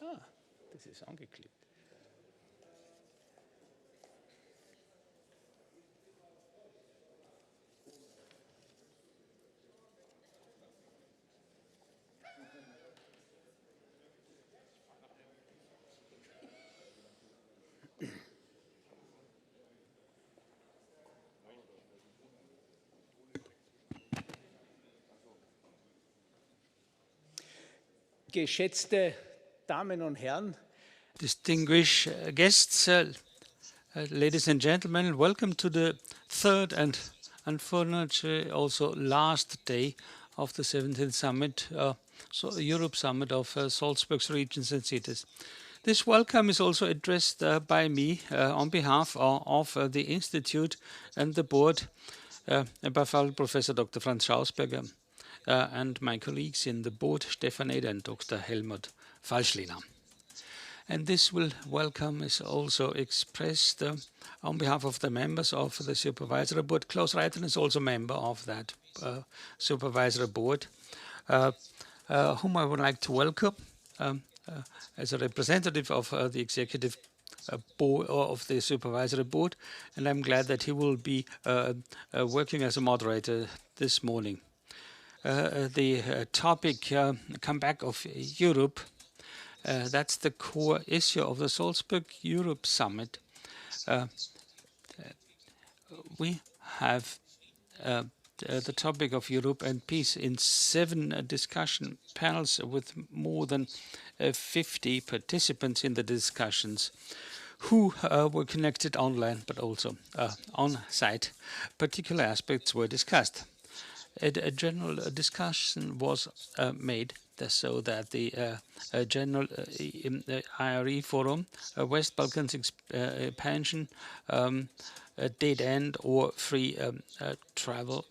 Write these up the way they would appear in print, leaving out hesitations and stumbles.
Ah, das ist angeklickt. Geschätzte Damen und Herren, Distinguished guests, ladies and gentlemen, welcome to the third and unfortunately also last day of the 17th Summit, Europe Summit of Salzburg's regions and cities. This welcome is also addressed by me on behalf of the Institute and the board, above all Professor Dr. Franz Schausberger, and my colleagues in the board, Stefan Eder and Dr. Helmut Falschlehner. And this welcome is also expressed on behalf of the members of the Supervisory Board. Klaus Reiten is also a member of that Supervisory Board, whom I would like to welcome as a representative of the Executive Board of the Supervisory Board, and I'm glad that he will be working as a moderator this morning. The topic, comeback of Europe, that's the core issue of the Salzburg Europe Summit. We have the topic of Europe and peace in 7 discussion panels with more than 50 participants in the discussions who were connected online but also on site. Particular aspects were discussed. A general discussion was made so that the general IRE forum, West Balkans expansion, dead end or free travel.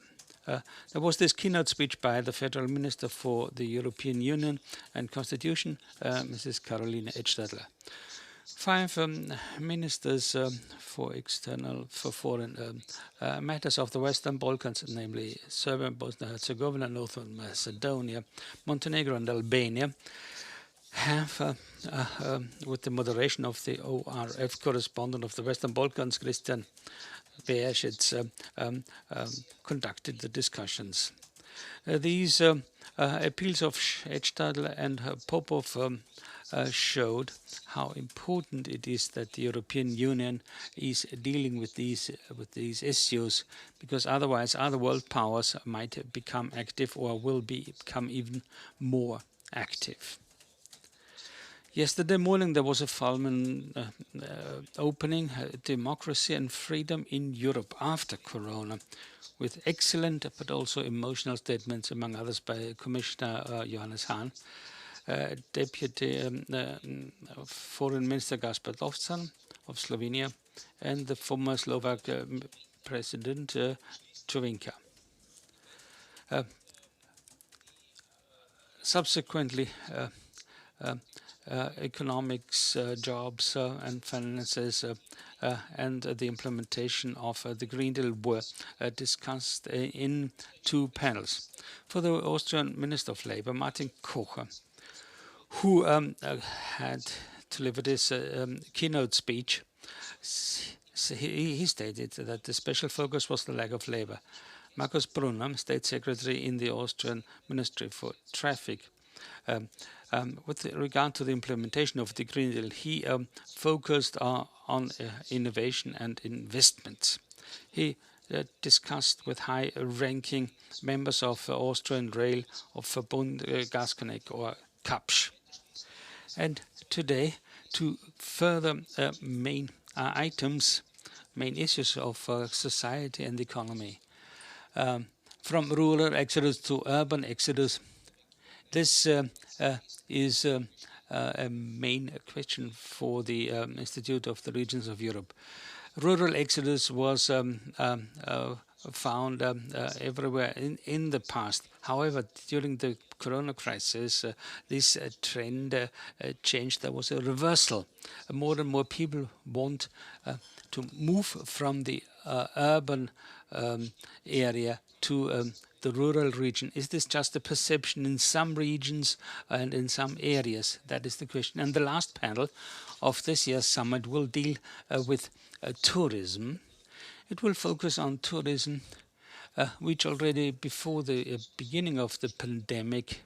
There was this keynote speech by the Federal Minister for the European Union and Constitution, Mrs. Caroline Edstadler. 5 ministers for foreign matters of the Western Balkans, namely Serbia, Bosnia-Herzegovina, Northern Macedonia, Montenegro and Albania, have, with the moderation of the ORF correspondent of the Western Balkans, Christian Biach, conducted the discussions. These appeals of Edstadler and Popov showed how important it is that the European Union is dealing with these issues, because otherwise other world powers might become active or will become even more active. Yesterday morning there was a Fulman opening, Democracy and Freedom in Europe after Corona, with excellent but also emotional statements, among others by Commissioner Johannes Hahn, Deputy Foreign Minister Gaspar Dovzan of Slovenia, and the former Slovak President Čovinka. Subsequently, economics, jobs and finances and the implementation of the Green Deal were discussed in 2 panels. For the Austrian Minister of Labour, Martin Kocher, who had delivered his keynote speech, he stated that the special focus was the lack of labour. Markus Brunner, State Secretary in the Austrian Ministry for Traffic, with regard to the implementation of the Green Deal, he focused on innovation and investments. He discussed with high-ranking members of Austrian Rail, of Verbund Gasconnect or KAPSCH. And today, 2 further main items, main issues of society and economy. From rural exodus to urban exodus, this is a main question for the Institute of the Regions of Europe. Rural exodus was found everywhere in the past. However, during the Corona crisis, this trend changed. There was a reversal. More and more people want to move from the urban area to the rural region? Is this just a perception in some regions and in some areas? That is the question. And the last panel of this year's summit will deal with tourism. It will focus on tourism, which already before the beginning of the pandemic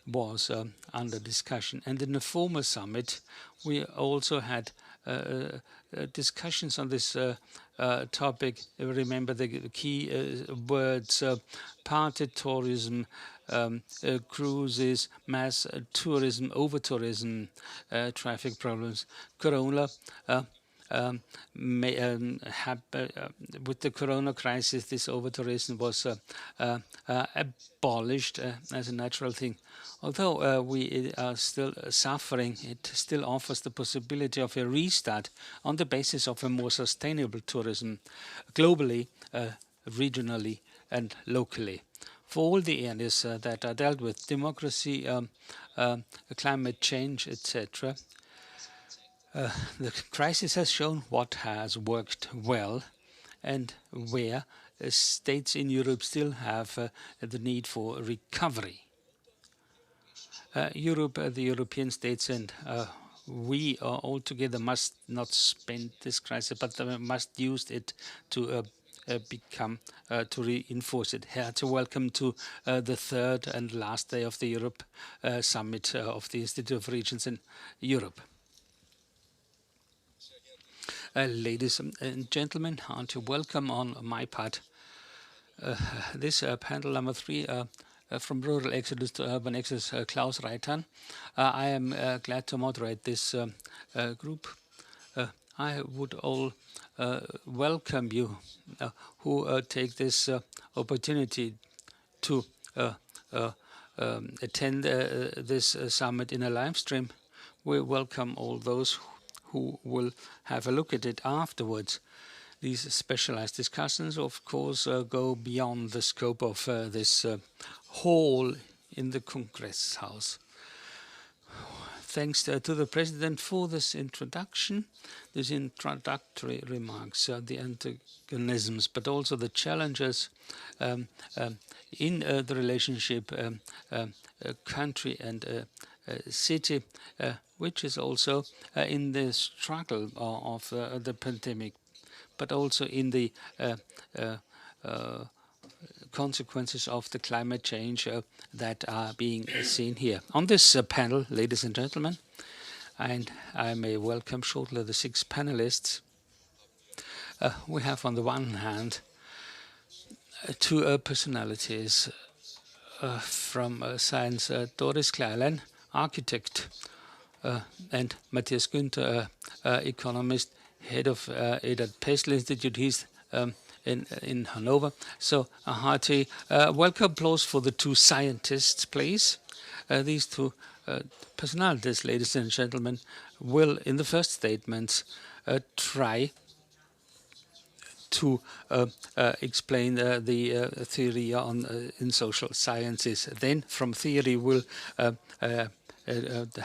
was under discussion. And in the former summit, we also had discussions on this topic. Remember the key words: party tourism, cruises, mass tourism, over-tourism, traffic problems. Corona with the corona crisis, this over-tourism was abolished as a natural thing. Although we are still suffering, it still offers the possibility of a restart on the basis of a more sustainable tourism globally, regionally, and locally. For all the areas that are dealt with, democracy, climate change, etc., the crisis has shown what has worked well and where states in Europe still have the need for recovery. Europe, the European states, and we all together must not spend this crisis, but must use it to to reinforce it. To welcome to the third and last day of the Europe Summit of the Institute of Regions in Europe. Ladies and gentlemen, to welcome on my part this panel number 3, from rural exodus to urban exodus, Klaus Reitan. I am glad to moderate this group. I would all welcome you who take this opportunity to attend this summit in a live stream. We welcome all those who will have a look at it afterwards. These specialized discussions, of course, go beyond the scope of this hall in the Congress House. Thanks to the President for this introduction, these introductory remarks, the antagonisms, but also the challenges in the relationship country and city, which is also in the struggle of the pandemic, but also in the consequences of the climate change that are being seen here. On this panel, ladies and gentlemen, and I may welcome shortly the 6 panelists, we have on the one hand 2 personalities from science, Doris Kleilein, architect, and Matthias Günther, economist, head of Eduard Pestel-Institute. He's in Hannover. So a hearty welcome applause for the 2 scientists, please. These 2 personalities, ladies and gentlemen, will, in the first statements, try to explain the theory on in social sciences. Then, from theory, we'll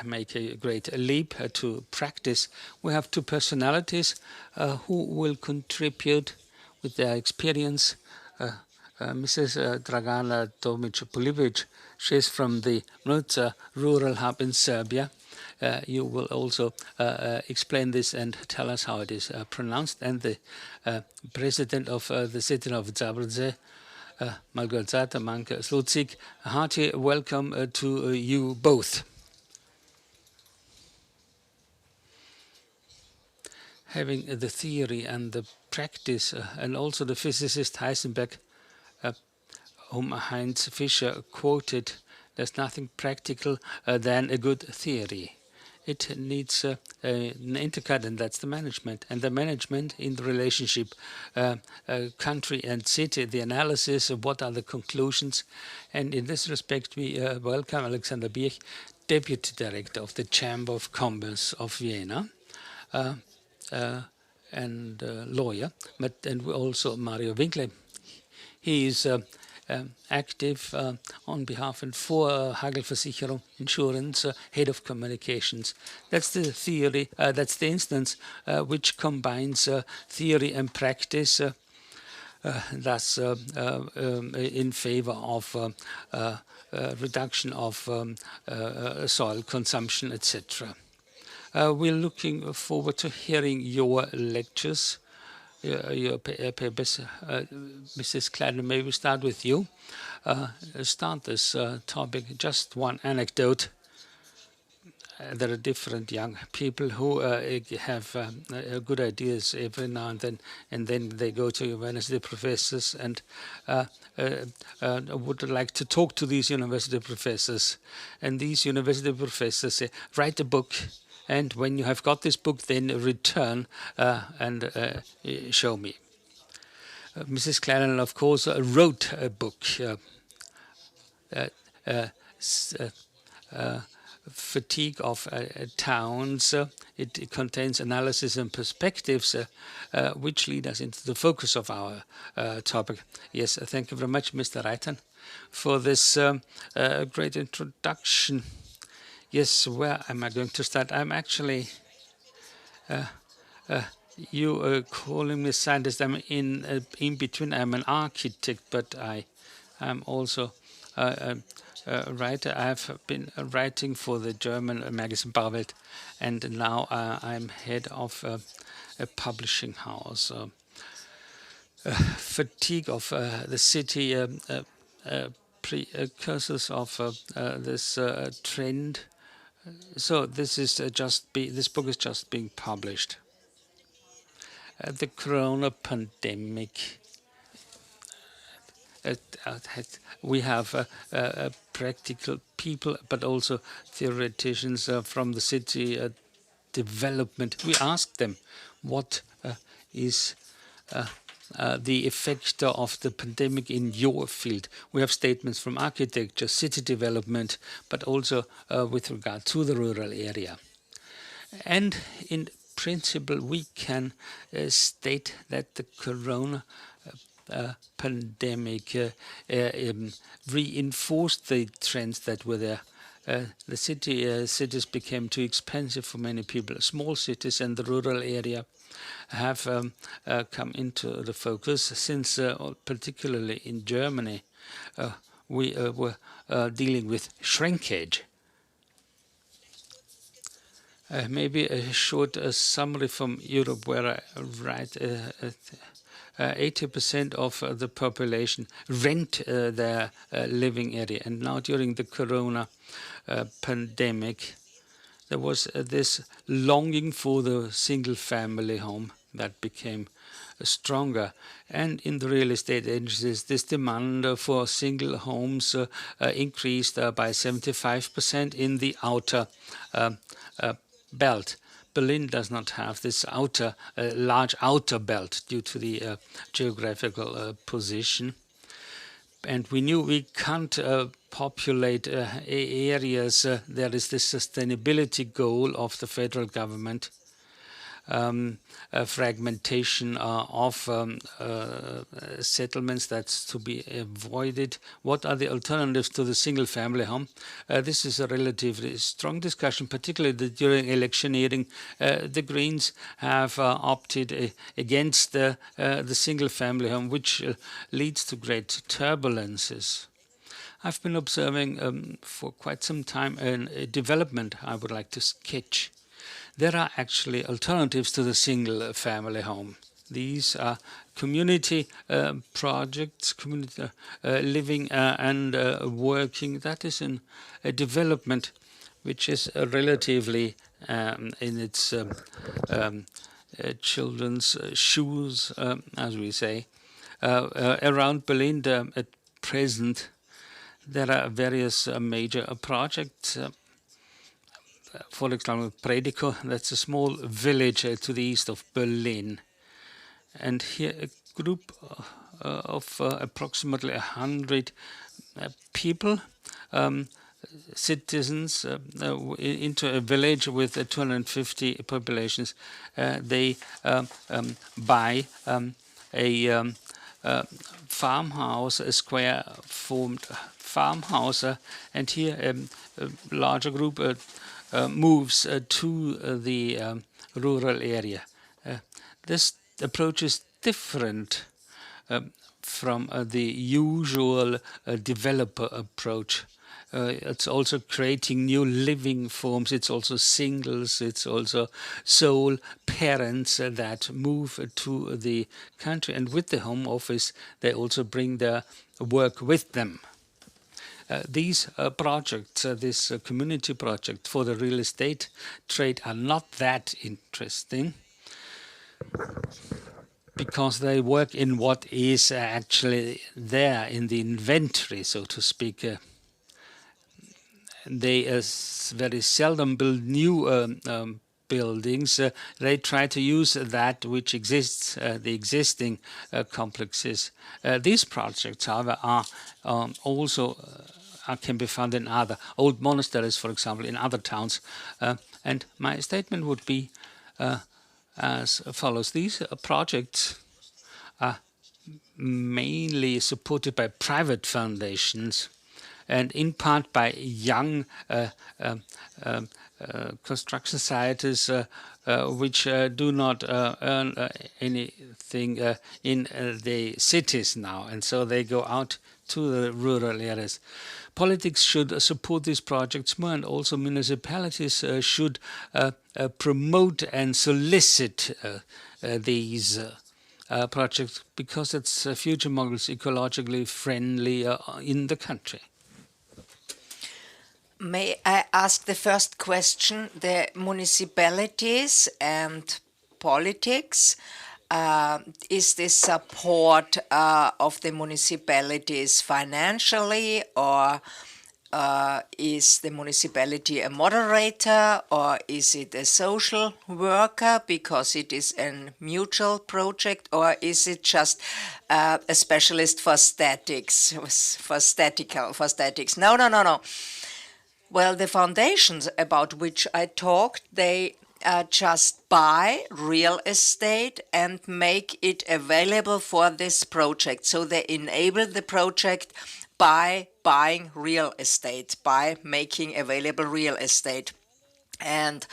make a great leap to practice. We have 2 personalities who will contribute with their experience. Mrs. Dragana Tomić Pilipović, she's from the Vrmdža rural hub in Serbia. You will also explain this and tell us how it is pronounced. And the president of the city of Zabrze, Małgorzata Mańka-Szulik. A hearty welcome to you both. Having the theory and the practice, and also the physicist Heisenberg, whom Heinz Fischer quoted, there's nothing practical than a good theory. It needs an intercut, and that's the management. And the management in the relationship country and city, the analysis of what are the conclusions. And in this respect, we welcome Alexander Biach, Deputy Director of the Chamber of Commerce of Vienna, and lawyer, and also Mario Winkler. He is active on behalf and for Hagelversicherung Insurance, head of communications. That's the theory, that's the instance which combines theory and practice. thus in favor of reduction of soil consumption, etc. We're looking forward to hearing your lectures, your papers. Mrs. Kleilein, may we start with you? Start this topic. Just one anecdote. There are different young people who have good ideas every now and then they go to university professors and would like to talk to these university professors. And these university professors say, write a book, and when you have got this book, then return and show me. Mrs. Kleilein, of course, wrote a book. Fatigue of towns. It contains analysis and perspectives which lead us into the focus of our topic. Yes, thank you very much, Mr. Reiten, for this great introduction. Yes, where am I going to start? I'm actually, you calling me a scientist. I'm in between. I'm an architect, but I'm also writer. I have been writing for the German magazine Bauwelt, and now I'm head of a publishing house. Fatigue of the city, precursors of this trend. So this is this book is just being published. The corona pandemic. We have practical people, but also theoreticians from the city development. We asked them what is the effect of the pandemic in your field. We have statements from architecture, city development, but also with regard to the rural area. And in principle, we can state that the corona pandemic reinforced the trends that were there. The cities became too expensive for many people. Small cities and the rural area have come into the focus since, particularly in Germany, we were dealing with shrinkage. Maybe a short summary from Europe, where I write 80% of the population rent their living area. And now during the corona pandemic, there was this longing for the single-family home that became stronger. And in the real estate agencies, this demand for single homes increased by 75% in the outer belt. Berlin does not have this large outer belt due to the geographical position. And we knew we can't populate areas. There is this sustainability goal of the federal government, fragmentation of settlements that's to be avoided. What are the alternatives to the single-family home? This is a relatively strong discussion, particularly during electioneering. The Greens have opted against the single-family home, which leads to great turbulences. I've been observing for quite some time a development I would like to sketch. There are actually alternatives to the single-family home. These are community projects, community living and working. That is a development which is relatively in its children's shoes, as we say. Around Berlin at present, there are various major projects. For example, Predico, that's a small village to the east of Berlin. And here a group of approximately 100 people, citizens, into a village with 250 populations. They buy a farmhouse, a square-formed farmhouse, and here a larger group moves to the rural area. This approach is different from the usual developer approach. It's also creating new living forms. It's also singles. It's also sole parents that move to the country. And with the home office, they also bring their work with them. These projects, this community project for the real estate trade are not that interesting because they work in what is actually there in the inventory, so to speak. They very seldom build new buildings. They try to use that which exists, the existing complexes. These projects, however, are also can be found in other old monasteries, for example, in other towns. And my statement would be as follows. These projects are mainly supported by private foundations and in part by young construction societies which do not earn anything in the cities now, and so they go out to the rural areas. Politics should support these projects more, and also municipalities should promote and solicit these projects because it's future models ecologically friendly in the country. May I ask the first question? The municipalities and politics, is the support of the municipalities financially, or is the municipality a moderator, or is it a social worker because it is a mutual project, or is it just a specialist for statics, for statics? No. Well, the foundations about which I talked, they just buy real estate and make it available for this project. So they enable the project by buying real estate, by making available real estate. And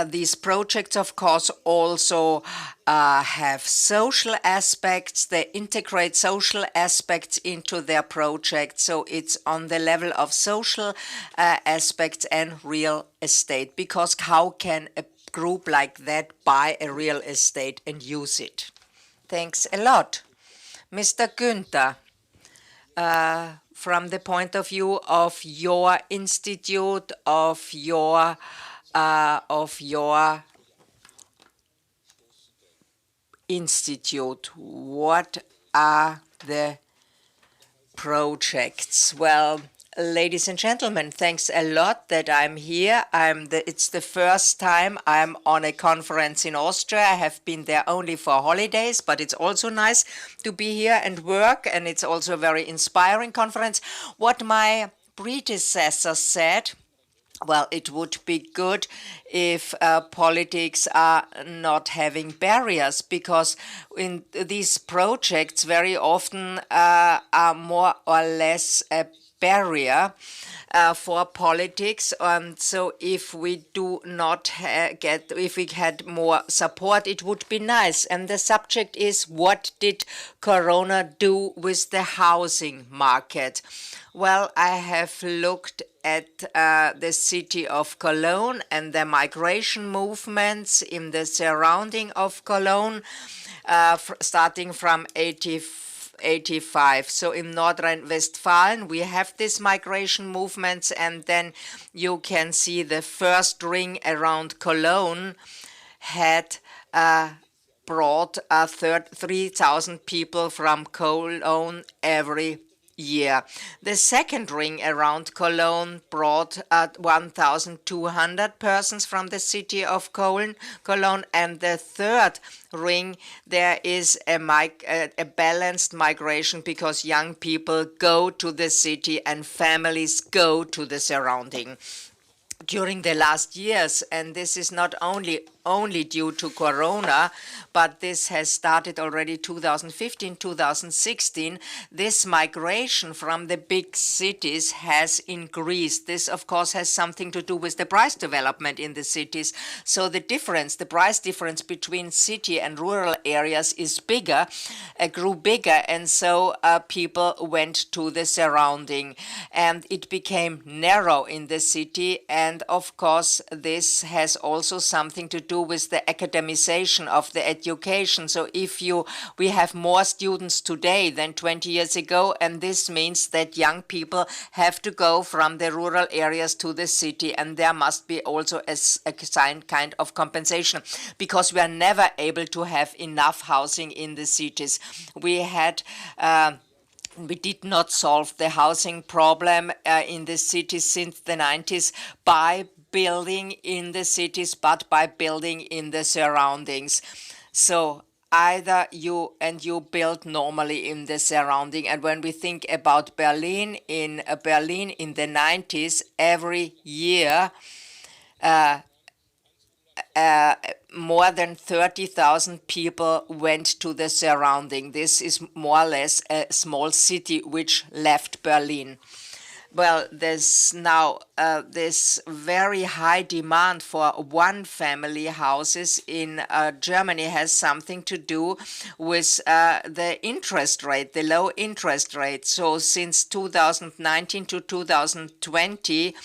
these projects, of course, also have social aspects. They integrate social aspects into their project. So it's on the level of social aspects and real estate. Because how can a group like that buy a real estate and use it? Thanks a lot. Mr. Günther, from the point of view of your institute, of your institute, what are the projects? Well, ladies and gentlemen, thanks a lot that I'm here. It's the first time I'm on a conference in Austria. I have been there only for holidays, but it's also nice to be here and work, and it's also a very inspiring conference. What my predecessor said, well, it would be good if politics are not having barriers, because in these projects very often are more or less a barrier for politics. So if we do not if we had more support, it would be nice. And the subject is, what did Corona do with the housing market? Well, I have looked at the city of Cologne and the migration movements in the surrounding of Cologne, starting from 85. So in North Rhine-Westphalia, we have these migration movements, and then you can see the first ring around Cologne had brought 3,000 people from Cologne every year. The second ring around Cologne brought 1,200 persons from the city of Cologne, and the third ring, there is a balanced migration, because young people go to the city and families go to the surrounding. During the last years, and this is not only only due to Corona, but this has started already 2015, 2016. This migration from the big cities has increased. This, of course, has something to do with the price development in the cities. So the price difference between city and rural areas is bigger, grew bigger, and so people went to the surrounding, and it became narrow in the city. And of course, this has also something to do with the academization of the education. So we have more students today than 20 years ago, and this means that young people have to go from the rural areas to the city, and there must be also a kind of compensation, because we are never able to have enough housing in the cities. We did not solve the housing problem in the cities since the 90s by building in the cities, but by building in the surroundings. So either you build normally in the surrounding. And when we think about Berlin in the 90s, every year more than 30,000 people went to the surrounding. This is more or less a small city which left Berlin. Well, there's now this very high demand for one-family houses in Germany has something to do with the interest rate, the low interest rate. So since 2019 to 2020,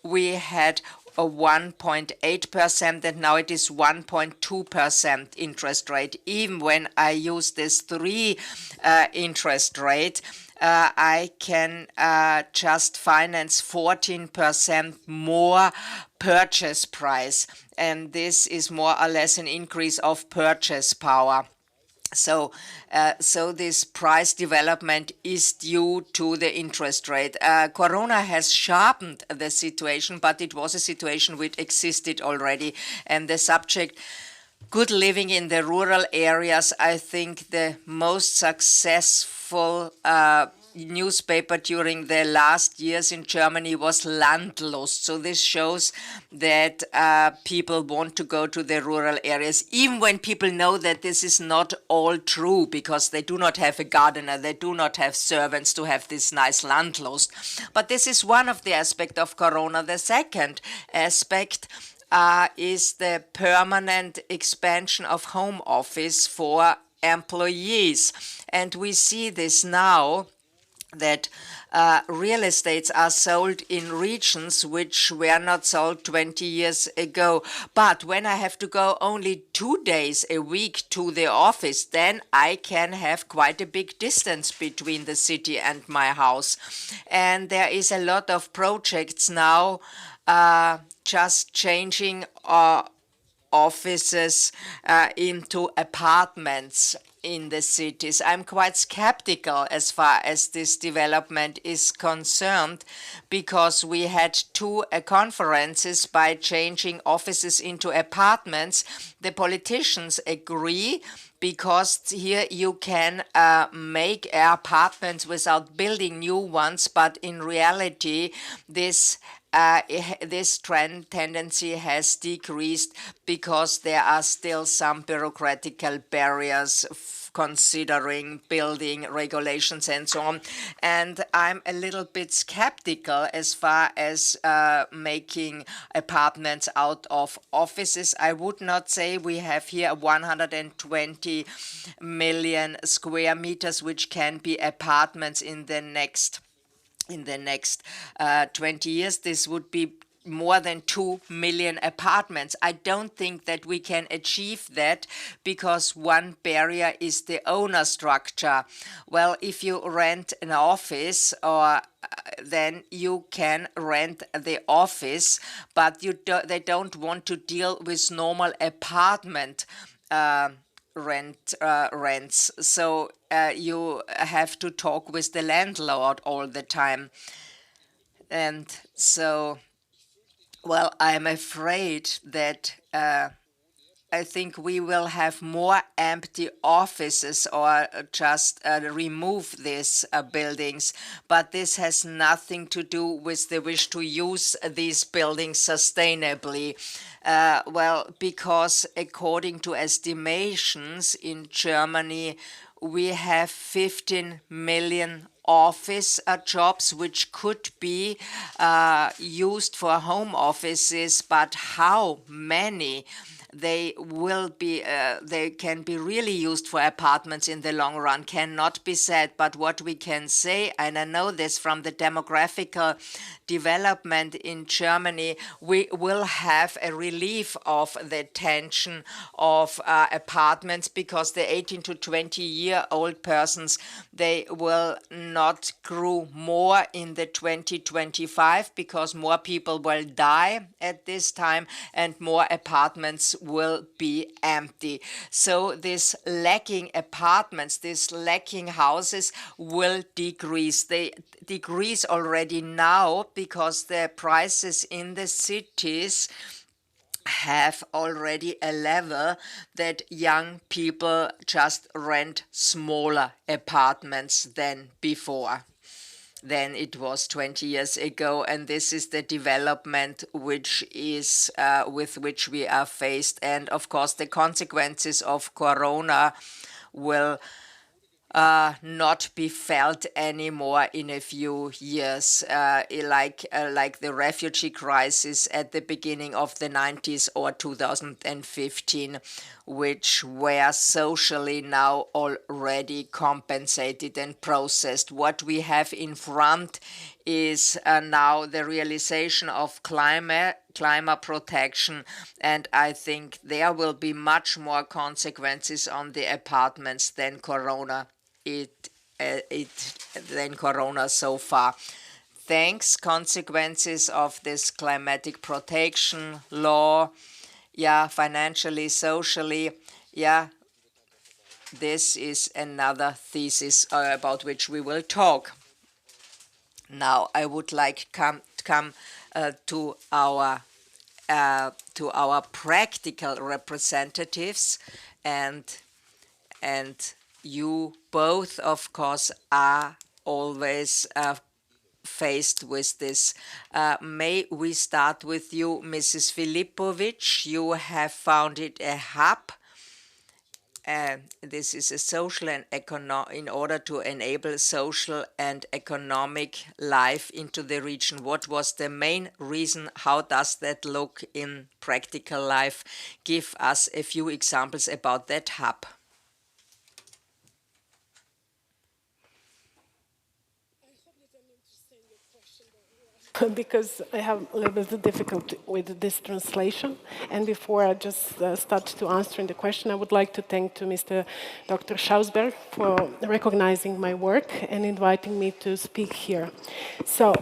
we had a 1.8%, and now it is 1.2% interest rate. Even when I use this 3 interest rate, I can just finance 14% more purchase price, and this is more or less an increase of purchase power. So this price development is due to the interest rate. Corona has sharpened the situation, but it was a situation which existed already. And the subject, good living in the rural areas, I think the most successful newspaper during the last years in Germany was Landlust. So this shows that people want to go to the rural areas, even when people know that this is not all true, because they do not have a gardener, they do not have servants to have this nice Landlust. But this is one of the aspects of Corona. The second aspect is the permanent expansion of home office for employees. And we see this now, that real estates are sold in regions which were not sold 20 years ago. But when I have to go only 2 days a week to the office, then I can have quite a big distance between the city and my house. And there is a lot of projects now just changing offices into apartments in the cities. I'm quite skeptical as far as this development is concerned, because we had 2 conferences by changing offices into apartments. The politicians agree, because here you can make apartments without building new ones, but in reality this tendency has decreased, because there are still some bureaucratical barriers considering building regulations and so on. And I'm a little bit skeptical as far as making apartments out of offices. I would not say we have here 120 million square meters which can be apartments in the next 20 years. This would be more than 2 million apartments. I don't think that we can achieve that, because one barrier is the owner structure. Well, if you rent an office, or then you can rent the office, but they don't want to deal with normal apartment rents. So you have to talk with the landlord all the time. And so, well, I'm afraid that I think we will have more empty offices or just remove these buildings. But this has nothing to do with the wish to use these buildings sustainably. Well, because according to estimations in Germany, we have 15 million office jobs which could be used for home offices, but how many they will be, they can be really used for apartments in the long run cannot be said. But what we can say, and I know this from the demographical development in Germany, we will have a relief of the tension of apartments, because the 18 to 20-year-old persons, they will not grow more in the 2025 because more people will die at this time and more apartments will be empty. So these lacking apartments, these lacking houses will decrease. They decrease already now because the prices in the cities have already a level that young people just rent smaller apartments than before. Than it was 20 years ago, and this is the development which is with which we are faced. And of course, the consequences of Corona will not be felt anymore in a few years, like the refugee crisis at the beginning of the 90s or 2015, which were socially now already compensated and processed. What we have in front is now the realization of climate protection, and I think there will be much more consequences on the apartments than Corona than Corona so far. Thanks, consequences of this climatic protection law, yeah, financially, socially, yeah, this is another thesis about which we will talk. Now, I would like to come to our practical representatives, and you both, of course, are always faced with this. May we start with you, Mrs. Pilipović? You have founded a hub. This is a social and in order to enable social and economic life into the region. What was the main reason? How does that look in practical life? Give us a few examples about that hub. Because I have a little bit of difficulty with this translation. And before I just start to answering the question, I would like to thank to Mr. Dr. Salzburg for recognizing my work and inviting me to speak here. So,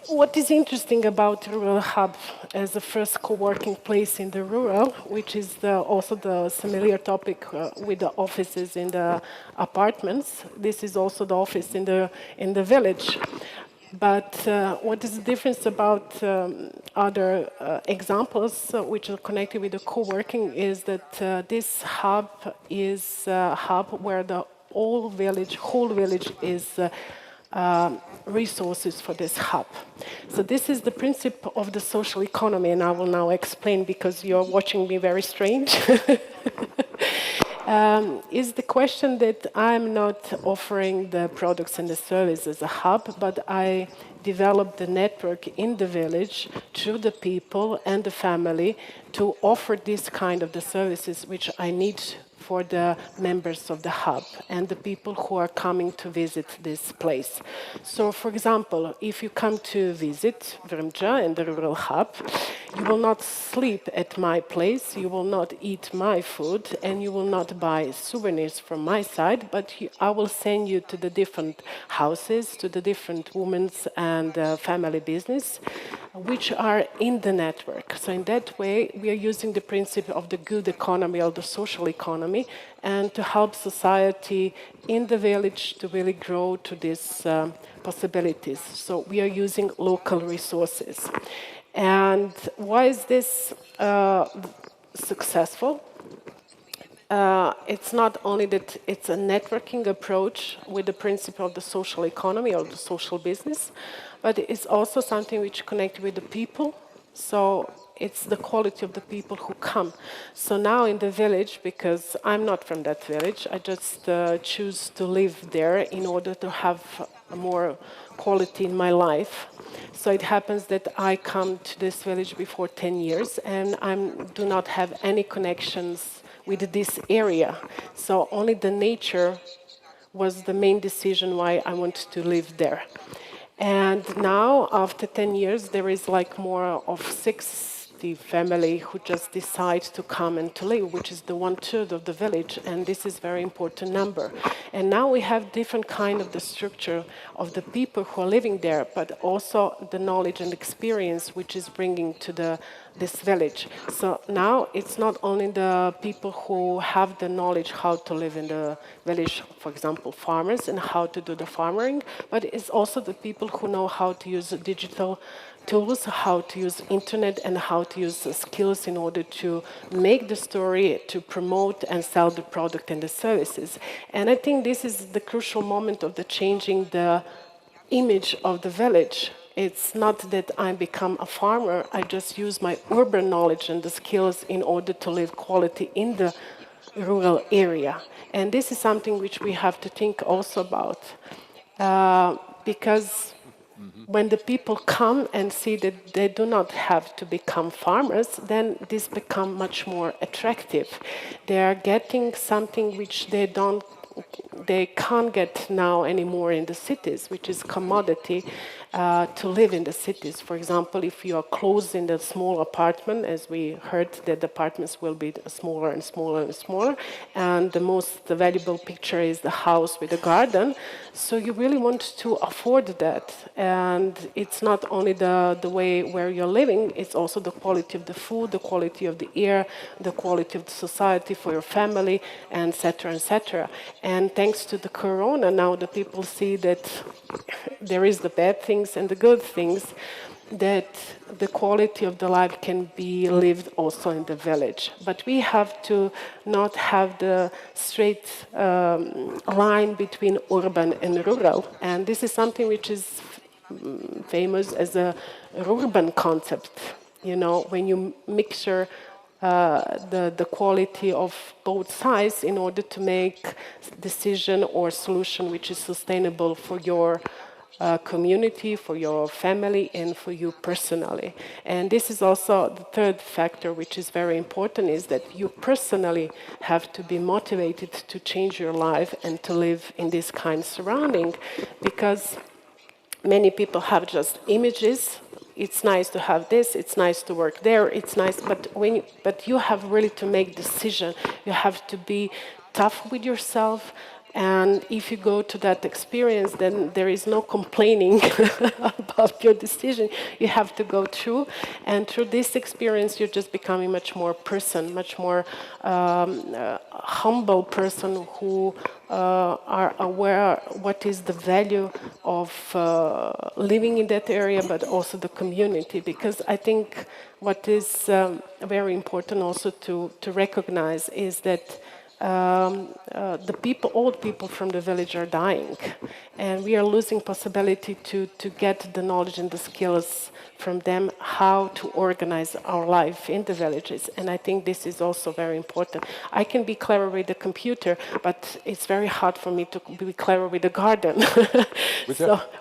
what is interesting about Rural Hub as the first co-working place in the rural, which is also the familiar topic with the offices in the apartments. This is also the office in the village. But what is the difference about other examples which are connected with the co-working is that this hub is a hub where the whole village is resources for this hub. So this is the principle of the social economy, and I will now explain because you're watching me very strange. Is the question that I'm not offering the products and the services as a hub, but I developed the network in the village through the people and the family to offer this kind of the services which I need for the members of the hub and the people who are coming to visit this place. So, for example, if you come to visit Vrmdža and the rural hub, you will not sleep at my place, you will not eat my food, and you will not buy souvenirs from my side, but I will send you to the different houses, to the different women's and family business, which are in the network. So in that way, we are using the principle of the good economy or the social economy and to help society in the village to really grow to these possibilities. So we are using local resources. And why is this successful? it's not only that it's a networking approach with the principle of the social economy or the social business, but it's also something which connects with the people. So it's the quality of the people who come. So now in the village, because I'm not from that village, I just choose to live there in order to have more quality in my life. So it happens that I come to this village before 10 years and I do not have any connections with this area. So only the nature was the main decision why I wanted to live there. And now, after 10 years, there is like more of 60 family who just decide to come and to live, which is the 1/3 of the village, and this is very important number. And now we have different kind of the structure of the people who are living there, but also the knowledge and experience which is bringing to this village. So now it's not only the people who have the knowledge how to live in the village, for example, farmers and how to do the farming, but it's also the people who know how to use digital tools, how to use internet and how to use the skills in order to make the story, to promote and sell the product and the services. And I think this is the crucial moment of the changing the image of the village. It's not that I become a farmer, I just use my urban knowledge and the skills in order to live quality in the rural area. And this is something which we have to think also about. Because when the people come and see that they do not have to become farmers, then this becomes much more attractive. They are getting something which they can't get now anymore in the cities, which is commodity to live in the cities. For example, if you are close in the small apartment, as we heard that the apartments will be smaller and smaller and smaller, and the most valuable picture is the house with a garden, so you really want to afford that. And it's not only the way where you're living, it's also the quality of the food, the quality of the air, the quality of the society for your family, and etc., etc. And thanks to the corona, now the people see that there is the bad things and the good things, that the quality of the life can be lived also in the village. But we have to not have the straight line between urban and rural. And this is something which is famous as a urban concept. You know, when you mixture the quality of both sides in order to make decision or solution which is sustainable for your community, for your family, and for you personally. And this is also the third factor which is very important, is that you personally have to be motivated to change your life and to live in this kind of surrounding, because many people have just images. It's nice to have this, it's nice to work there, it's nice, but you have really to make decision. You have to be tough with yourself. And if you go to that experience, then there is no complaining about your decision. You have to go through, and through this experience, you're just becoming much more person, much more humble person who are aware what is the value of living in that area, but also the community. Because I think what is very important also to recognize is that the people, old people from the village are dying, and we are losing possibility to get the knowledge and the skills from them how to organize our life in the villages. And I think this is also very important. I can be clever with the computer, but it's very hard for me to be clever with the garden.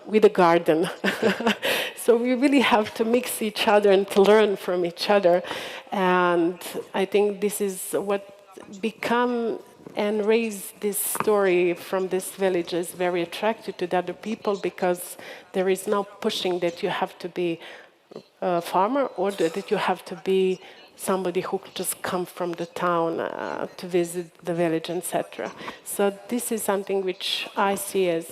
With the garden. So we really have to mix each other and to learn from each other. And I think this is what become and raise this story from this village is very attractive to the other people, because there is no pushing that you have to be a farmer or that you have to be somebody who just come from the town to visit the village, etc. So this is something which I see as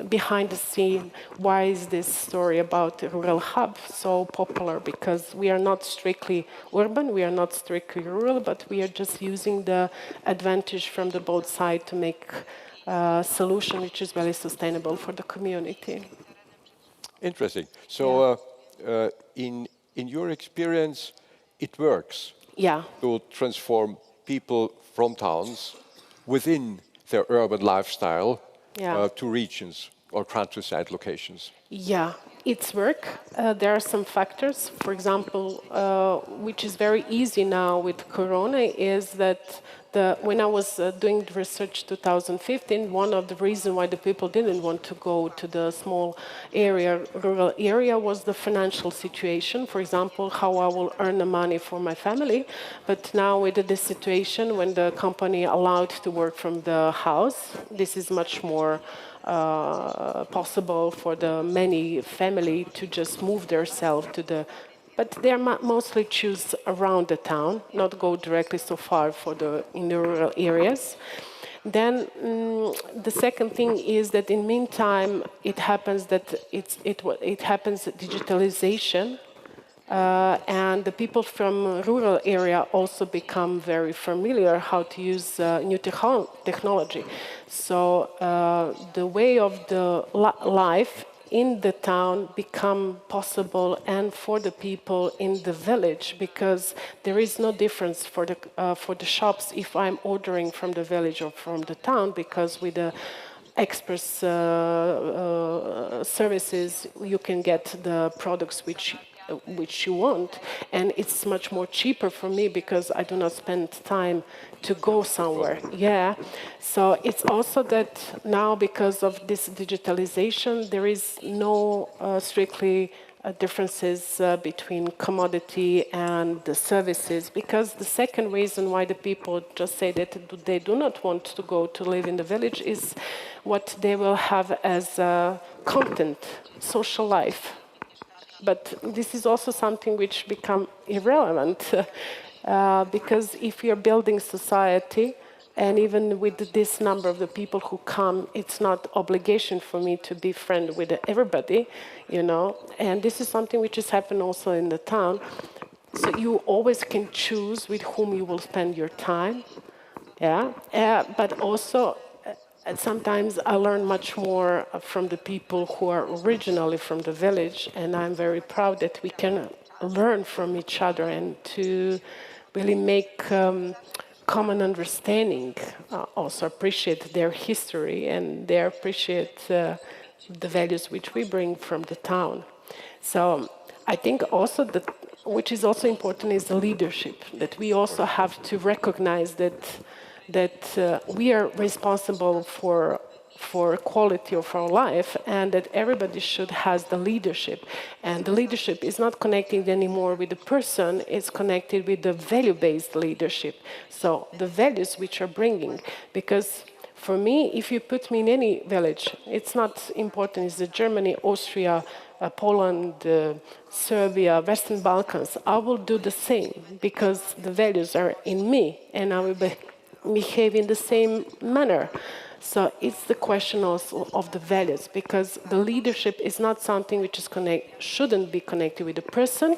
behind the scene. Why is this story about the rural hub so popular? Because we are not strictly urban, we are not strictly rural, but we are just using the advantage from the both sides to make a solution which is very sustainable for the community. Interesting. So in your experience, it works. Yeah. to transform people from towns within their urban lifestyle to regions or countryside locations? Yeah, it's work. There are some factors. For example, which is very easy now with Corona, is that when I was doing the research 2015, one of the reasons why the people didn't want to go to the small area, rural area, was the financial situation. For example, how I will earn the money for my family. But now with this situation, when the company allowed to work from the house, this is much more possible for the many family to just move themselves to the, but they mostly choose around the town, not go directly so far for in the rural areas. Then the second thing is that in meantime it happens that it happens digitalization. And the people from rural area also become very familiar how to use new technology. So the way of the life in the town become possible and for the people in the village, because there is no difference for the shops if I'm ordering from the village or from the town, because with the express services you can get the products which you want, and it's much more cheaper for me because I do not spend time to go somewhere. Yeah, so it's also that now because of this digitalization there is no strictly differences between commodity and the services, because the second reason why the people just say that they do not want to go to live in the village is what they will have as content, social life. But this is also something which become irrelevant because if you're building society, and even with this number of the people who come, it's not obligation for me to be friend with everybody, you know. And this is something which has happened also in the town. So you always can choose with whom you will spend your time, yeah. But also, sometimes I learn much more from the people who are originally from the village, and I'm very proud that we can learn from each other and to really make common understanding. Also appreciate their history, and they appreciate the values which we bring from the town. So I think also that which is also important is the leadership, that we also have to recognize that we are responsible for quality of our life, and that everybody should has the leadership. And the leadership is not connected anymore with the person, it's connected with the value-based leadership. So the values which are bringing, because for me, if you put me in any village, it's not important, is it Germany, Austria, Poland, Serbia, Western Balkans, I will do the same because the values are in me and I will behave in the same manner. So it's the question also of the values, because the leadership is not something which is shouldn't be connected with the person.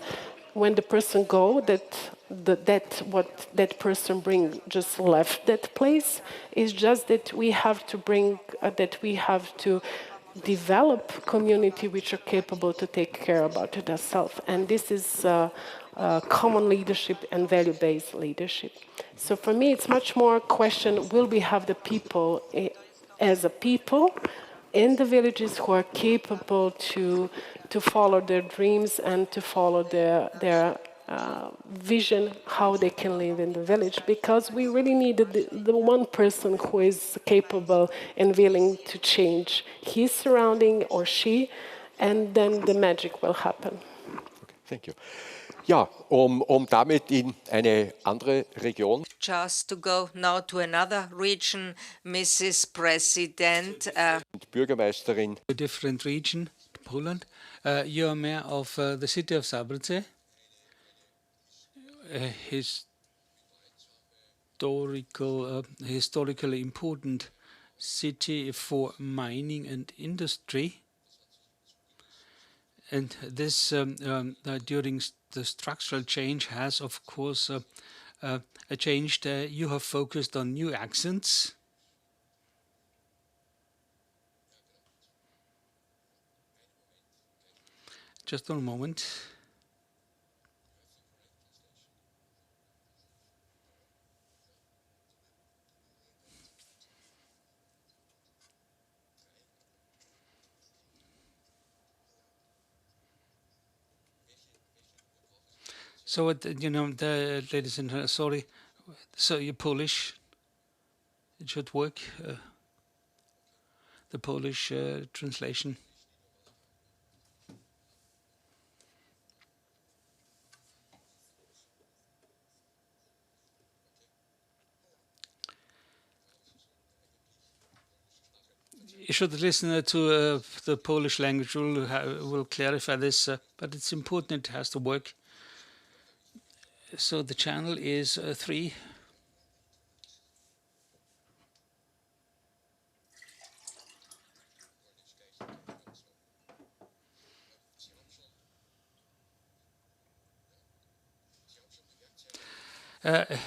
When the person go, that what that person bring just left that place. It's just that we have to bring that we have to develop community which are capable to take care about it themselves, and this is common leadership and value-based leadership. So for me, it's much more a question: will we have the people as a people in the villages who are capable to follow their dreams and to follow their vision, how they can live in the village, because we really need the one person who is capable and willing to change his surrounding or she, and then the magic will happen. Okay, thank you. Ja, damit in eine andere Region. Just to go now to another region, Mrs. President. Bürgermeisterin. A different region, Poland. You are mayor of the city of Zabrze, a historically important city for mining and industry. And this, during the structural change, has, of course, changed. You have focused on new accents. Just one moment. So, ladies and gentlemen, sorry. So you're Polish. It should work. The Polish translation. You should listen to the Polish language. Will clarify this, but it's important. It has to work. So the channel is 3.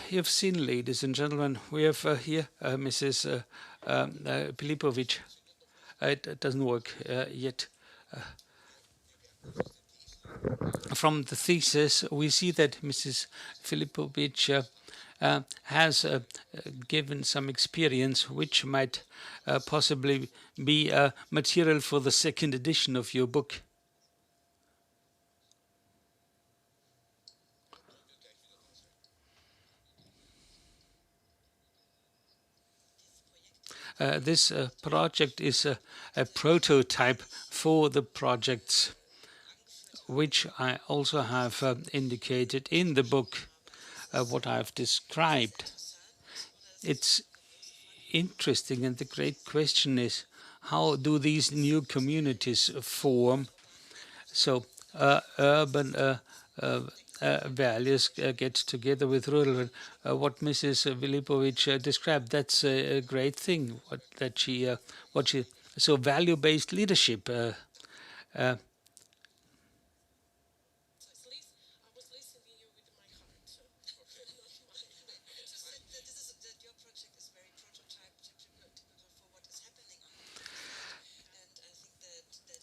You've seen, ladies and gentlemen, we have here Mrs. Pilipović. It doesn't work yet. From the thesis, we see that Mrs. Pilipović has given some experience which might possibly be material for the second edition of your book. This project is a prototype for the projects which I also have indicated in the book, what I've described. It's interesting, and the great question is, how do these new communities form? So urban values get together with rural. What Mrs. Pilipović described, that's a great thing. So value-based leadership.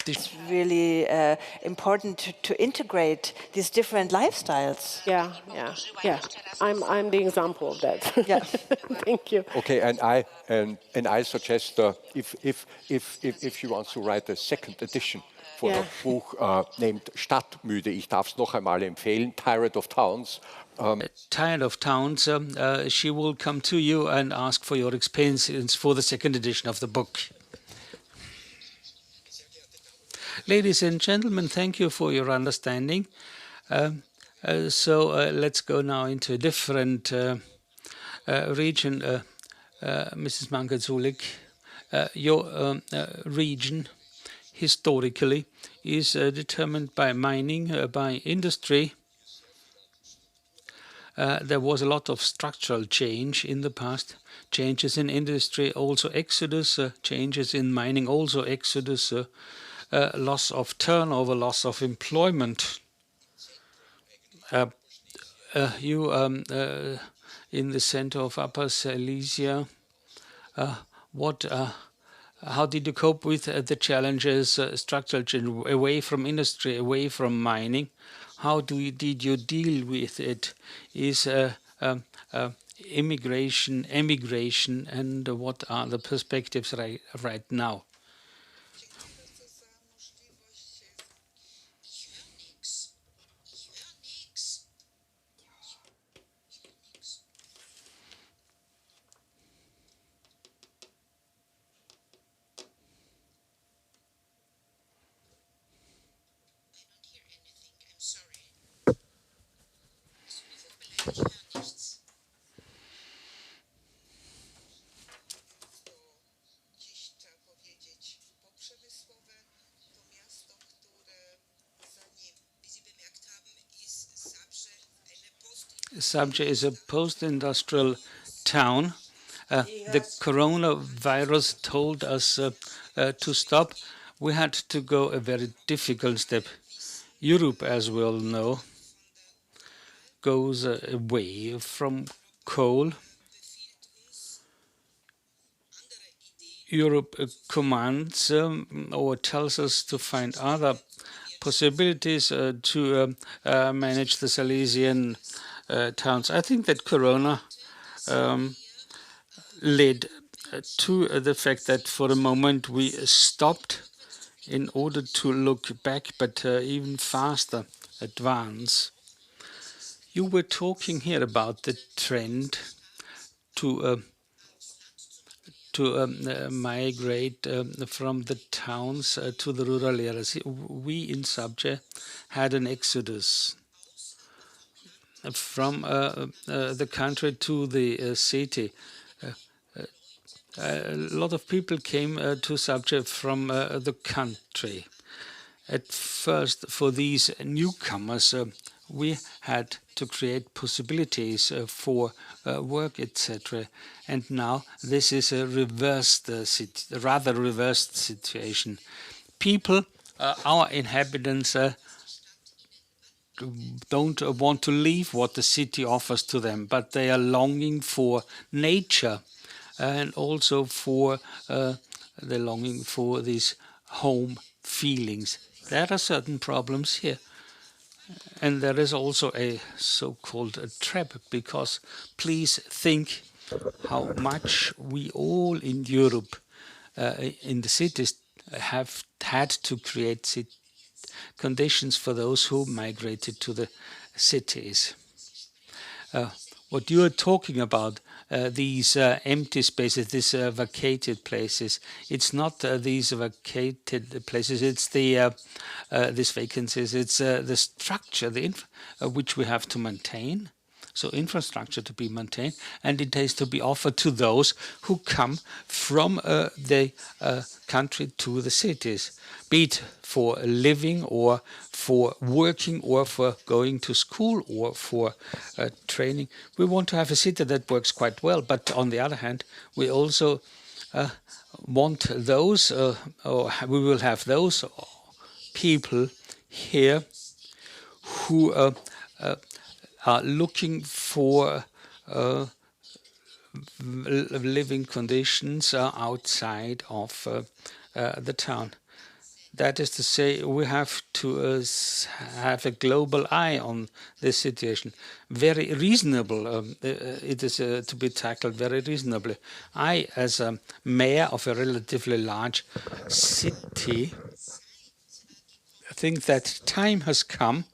It's really important to integrate these different lifestyles. Yeah. I'm the example of that. Yeah. Thank you. Okay, and I suggest if she wants to write a second edition for her book named Stadtmüde, ich darf es noch einmal empfehlen, Tired of Towns. Tired of Towns, she will come to you and ask for your experience for the second edition of the book. Ladies and gentlemen, thank you for your understanding. So let's go now into a different region. Mrs. Mańka-Szulik, your region historically is determined by mining, by industry. There was a lot of structural change in the past, changes in industry, also exodus, changes in mining, also exodus, loss of turnover, loss of employment. You in the center of Upper Silesia, how did you cope with the challenges, structural change, away from industry, away from mining? How did you deal with it? Is immigration, emigration, and what are the perspectives right now? Zabrze is a post-industrial town. The coronavirus told us to stop. We had to go a very difficult step. Europe, as we all know, goes away from coal. Europe commands or tells us to find other possibilities to manage the Silesian towns. I think that Corona led to the fact that for a moment we stopped in order to look back, but even faster advance. You were talking here about the trend to migrate from the towns to the rural areas. We in Zabrze had an exodus from the country to the city. A lot of people came to Zabrze from the country. At first, for these newcomers, we had to create possibilities for work, etc. And now this is a rather reversed situation. People, our inhabitants, don't want to leave what the city offers to them, but they are longing for nature and also for they're longing for these home feelings. There are certain problems here. And there is also a so-called trap, because please think how much we all in Europe, in the cities, have had to create conditions for those who migrated to the cities. What you are talking about, these empty spaces, these vacated places, it's not these vacated places, it's the these vacancies, it's the structure which we have to maintain. So infrastructure to be maintained, and it has to be offered to those who come from the country to the cities, be it for living or for working or for going to school or for training. We want to have a city that works quite well, but on the other hand, we also want those, or we will have those people here who are looking for living conditions outside of the town. That is to say, we have to have a global eye on this situation. Very reasonable, it is to be tackled very reasonably. I, as a mayor of a relatively large city, think that time has come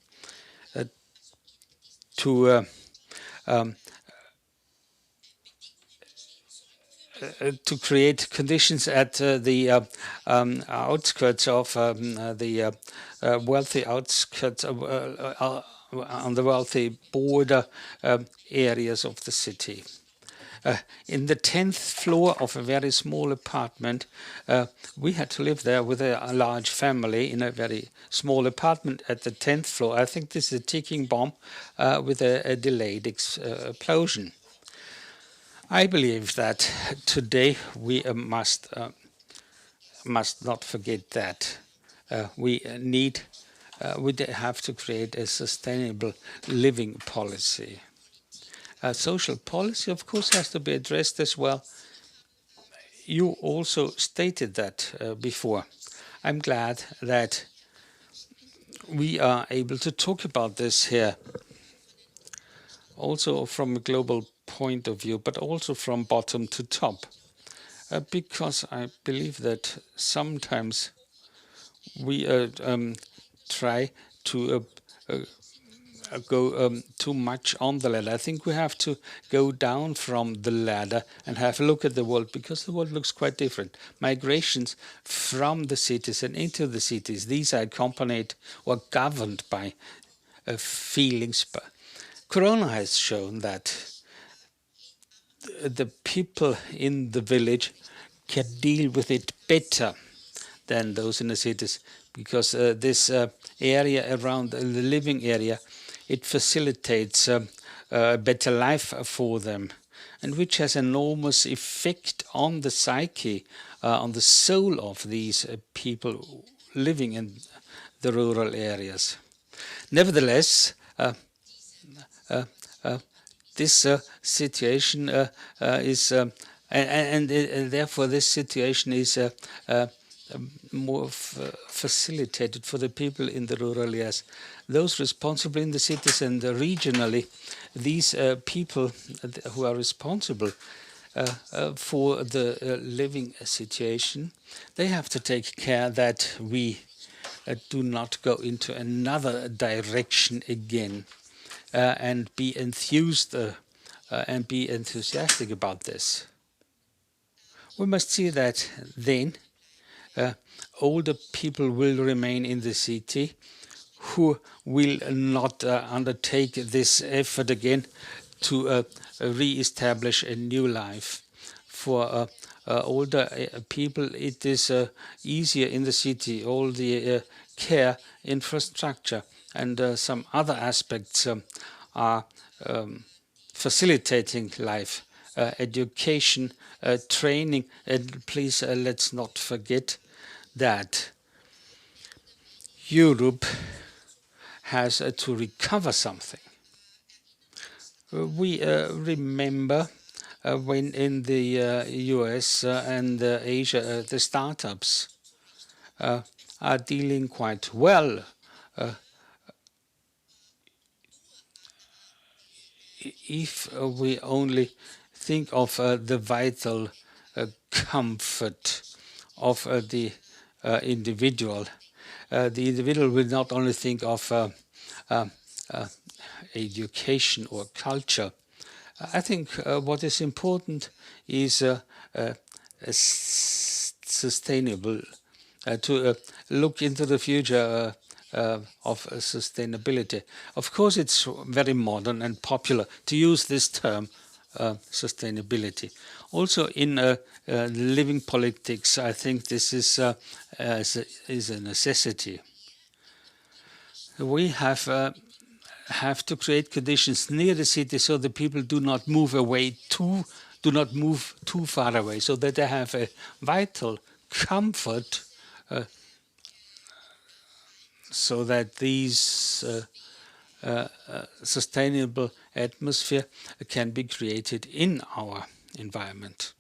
to create conditions at the outskirts of the wealthy outskirts on the wealthy border areas of the city. In the 10th floor of a very small apartment, we had to live there with a large family in a very small apartment at the 10th floor. I think this is a ticking bomb with a delayed explosion. I believe that today we must not forget that we have to create a sustainable living policy. Social policy, of course, has to be addressed as well. You also stated that before. I'm glad that we are able to talk about this here, also from a global point of view, but also from bottom to top, because I believe that sometimes we try to go too much on the ladder. I think we have to go down from the ladder and have a look at the world, because the world looks quite different. Migrations from the cities and into the cities, these are accompanied or governed by feelings. Corona has shown that the people in the village can deal with it better than those in the cities, because this area around the living area, it facilitates a better life for them, and which has enormous effect on the psyche, on the soul of these people living in the rural areas. Nevertheless, this situation is, and therefore this situation is more facilitated for the people in the rural areas. Those responsible in the cities and regionally, these people who are responsible for the living situation, they have to take care that we do not go into another direction again. and be enthused and be enthusiastic about this. We must see that then older people will remain in the city who will not undertake this effort again to re-establish a new life. For older people, it is easier in the city. All the care, infrastructure, and some other aspects are facilitating life, education, training, and please let's not forget that Europe has to recover something. We remember when in the US and Asia, the startups are dealing quite well. If we only think of the vital comfort of the individual will not only think of education or culture. I think what is important is sustainable, to look into the future of sustainability. Of course, it's very modern and popular to use this term, sustainability. Also in living politics, I think this is a necessity. We have to create conditions near the city so the people do not move too far away, so that they have a vital comfort, so that these sustainable atmosphere can be created in our environment.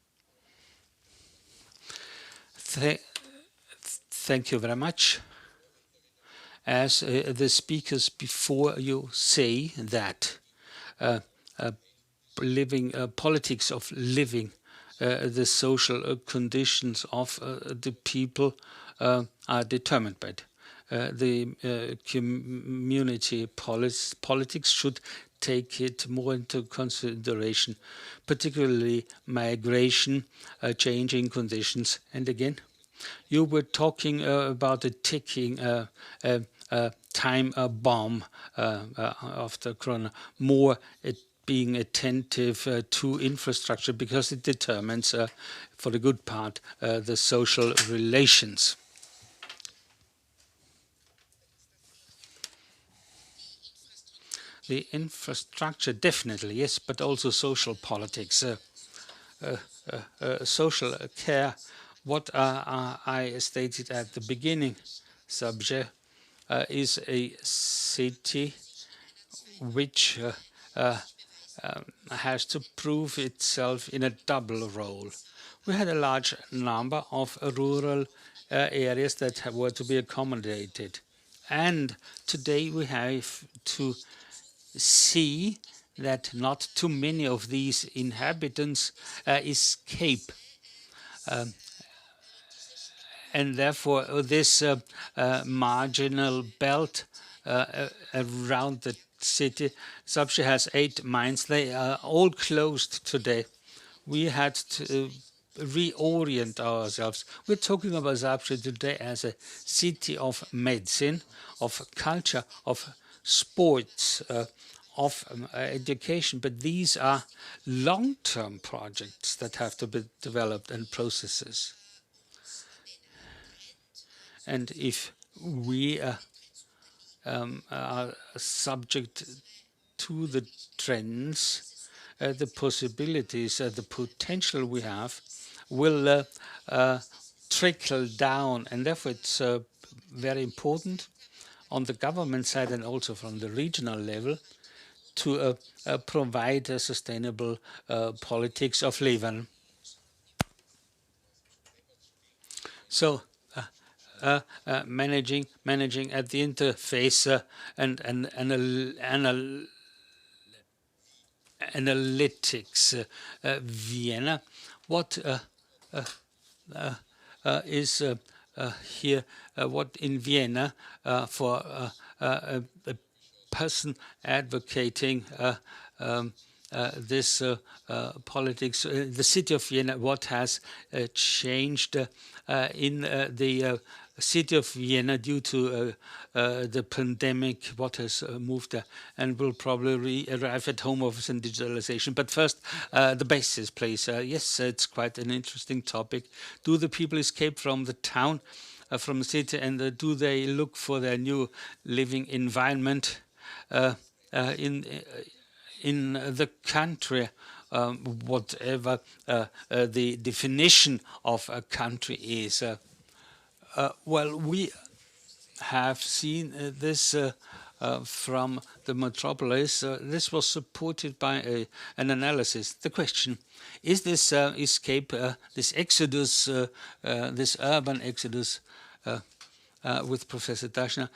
Thank you very much. As the speakers before you say that politics of living, the social conditions of the people are determined by it. The community politics should take it more into consideration, particularly migration, changing conditions. And again, you were talking about a ticking time bomb after Corona, more being attentive to infrastructure because it determines, for the good part, the social relations. The infrastructure, definitely, yes, but also social politics, social care. What I stated at the beginning, Zabrze is a city which has to prove itself in a double role. We had a large number of rural areas that were to be accommodated. And today we have to see that not too many of these inhabitants escape. And therefore, this marginal belt around the city, Zabrze has 8 mines. They are all closed today. We had to reorient ourselves. We're talking about Zabrze today as a city of medicine, of culture, of sports, of education. But these are long-term projects that have to be developed and processes. And if we are subject to the trends, the possibilities, the potential we have will trickle down. And therefore it's very important on the government side and also from the regional level to provide a sustainable politics of living. So managing at the interface and analytics. Vienna, what is here, what in Vienna for a person advocating this politics. The city of Vienna, what has changed in the city of Vienna due to the pandemic, what has moved there, and will probably arrive at home office and digitalization. But first, the basis, please. Yes, it's quite an interesting topic. Do the people escape from the town, from the city, and do they look for their new living environment in the country, whatever the definition of a country is? Well, we have seen this from the metropolis. This was supported by an analysis. The question, is this escape, this exodus, this urban exodus, with Professor Daschner,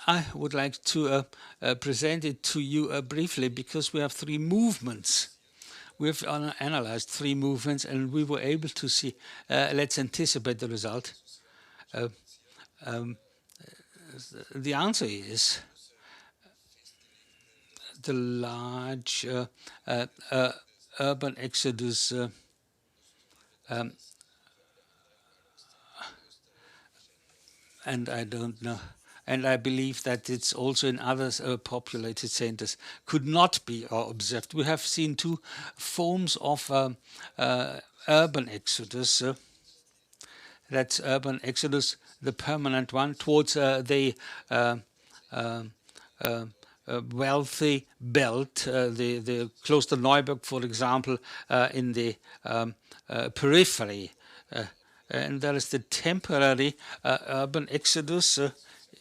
I would like to present it to you briefly, because we have three movements. We've analyzed three movements, and we were able to see, let's anticipate the result. The answer is the large urban exodus and I don't know. And I believe that it's also in other populated centers, could not be observed. We have seen two forms of urban exodus. That's urban exodus, the permanent one, towards the wealthy belt, the close to Neuburg, for example, in the periphery. And there is the temporary urban exodus.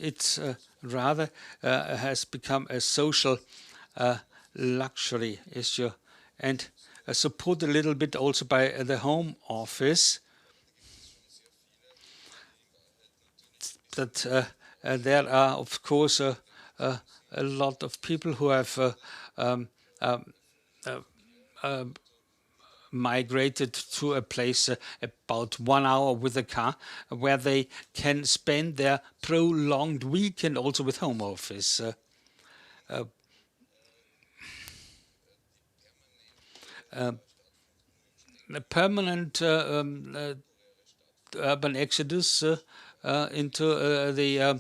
It's rather has become a social luxury issue, and supported a little bit also by the Home Office. That there are, of course, a lot of people who have migrated to a place about 1 hour with a car, where they can spend their prolonged weekend also with Home Office. A permanent urban exodus into the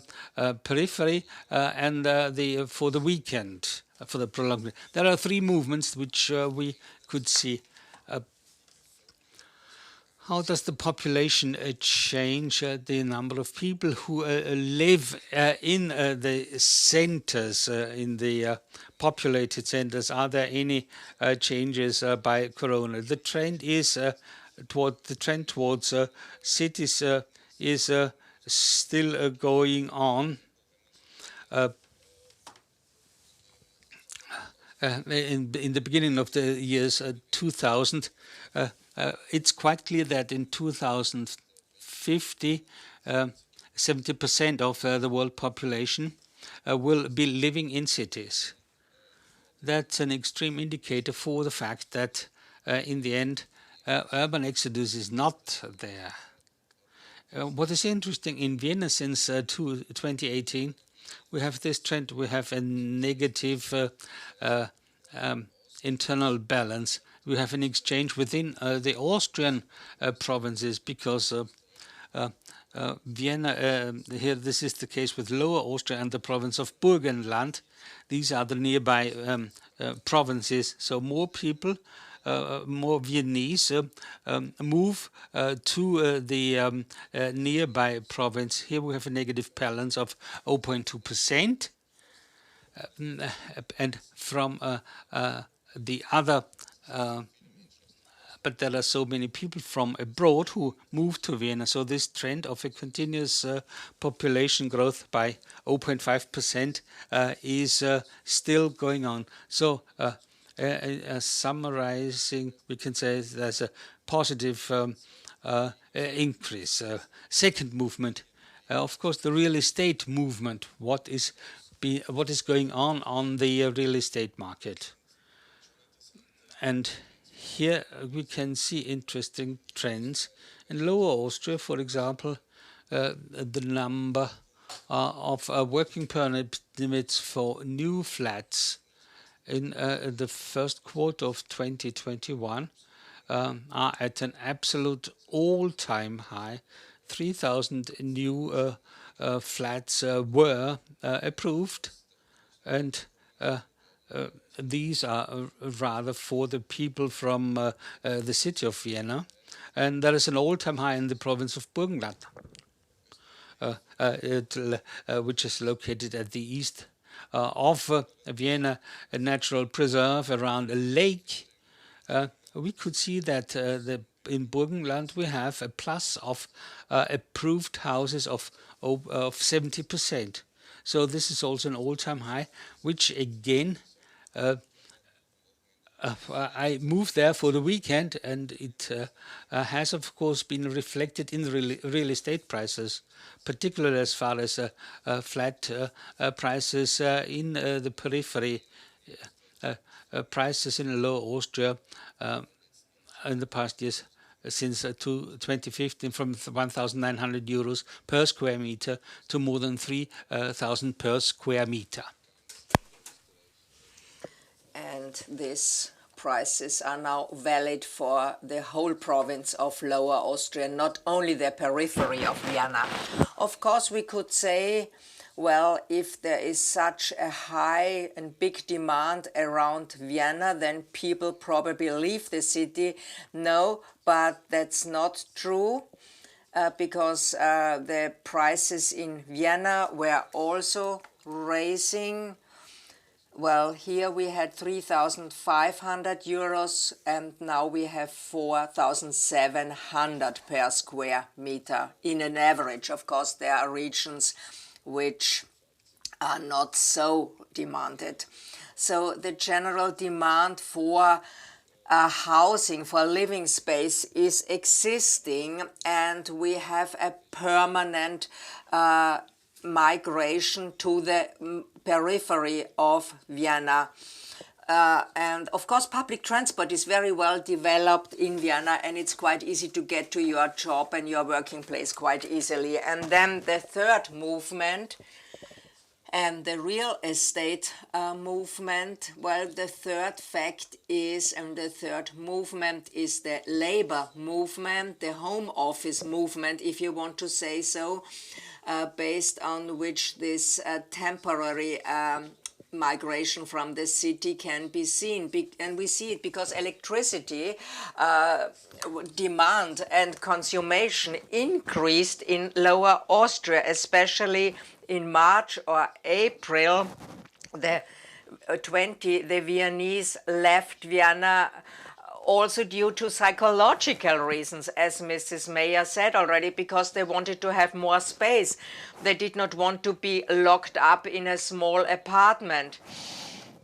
periphery and for the weekend, for the prolonged. There are three movements which we could see. How does the population change the number of people who live in the centers, in the populated centers? Are there any changes by Corona? The trend is towards cities is still going on. In the beginning of the years 2000. It's quite clear that in 2050, 70% of the world population will be living in cities. That's an extreme indicator for the fact that in the end, urban exodus is not there. What is interesting in Vienna since 2018, we have this trend, we have a negative internal balance. We have an exchange within the Austrian provinces, because Vienna, here this is the case with Lower Austria and the province of Burgenland. These are the nearby provinces. So more people, more Viennese move to the nearby province. Here we have a negative balance of 0.2%. And from the other but there are so many people from abroad who move to Vienna. So this trend of a continuous population growth by 0.5% is still going on. So summarizing, we can say there's a positive increase. Second movement, of course, the real estate movement. What is going on the real estate market? And here we can see interesting trends. In Lower Austria, for example, the number of working permits for new flats in the first quarter of 2021 are at an absolute all-time high. 3,000 new flats were approved, and these are rather for the people from the city of Vienna. And there is an all-time high in the province of Burgenland, which is located at the east of Vienna, a natural preserve around a lake. We could see that in Burgenland we have a plus of approved houses of 70%. So this is also an all-time high, which again, I moved there for the weekend, and it has of course been reflected in the real estate prices, particularly as far as flat prices in the periphery. Prices in Lower Austria in the past years, since 2015, from 1,900 euros per square meter to more than 3,000 per square meter. And these prices are now valid for the whole province of Lower Austria, not only the periphery of Vienna. Of course, we could say, well, if there is such a high and big demand around Vienna, then people probably leave the city. No, but that's not true, because the prices in Vienna were also rising. Well, here we had 3,500 euros, and now we have 4,700 per square meter in an average. Of course, there are regions which are not so demanded. So the general demand for housing, for living space is existing, and we have a permanent migration to the periphery of Vienna. And of course, public transport is very well developed in Vienna, and it's quite easy to get to your job and your working place quite easily. And then the third movement, and the real estate movement, well, the third fact is, and the third movement is the labor movement, the home office movement, if you want to say so, based on which this temporary migration from the city can be seen. And we see it because electricity demand and consumption increased in Lower Austria, especially in March or April. The Viennese left Vienna also due to psychological reasons, as Mrs. Mayer said already, because they wanted to have more space. They did not want to be locked up in a small apartment.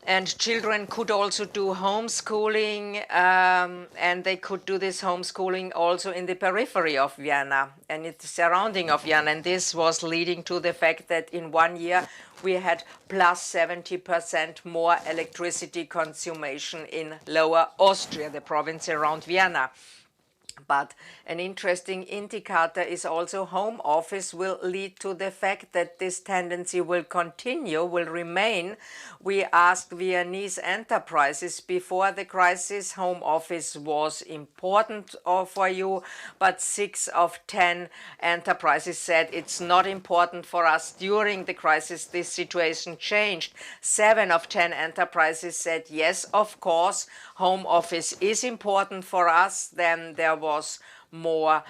And children could also do homeschooling, and they could do this homeschooling also in the periphery of Vienna and in the surrounding of Vienna. And this was leading to the fact that in 1 year we had plus 70% more electricity consumption in Lower Austria, the province around Vienna. But an interesting indicator is also home office will lead to the fact that this tendency will continue, will remain. We asked Viennese enterprises before the crisis, home office was important for you, but 6 of 10 enterprises said it's not important for us. During the crisis, this situation changed. 7 of 10 enterprises said, yes, of course, home office is important for us. Then there was more,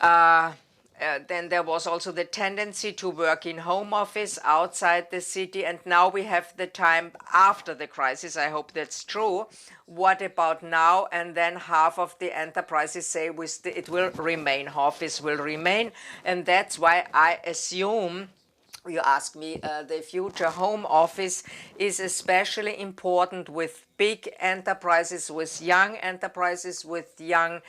then there was also the tendency to work in home office outside the city, and now we have the time after the crisis. I hope that's true. What about now? And then half of the enterprises say it will remain, office will remain, and that's why I assume, you ask me, the future home office is especially important with big enterprises, with young enterprises, with young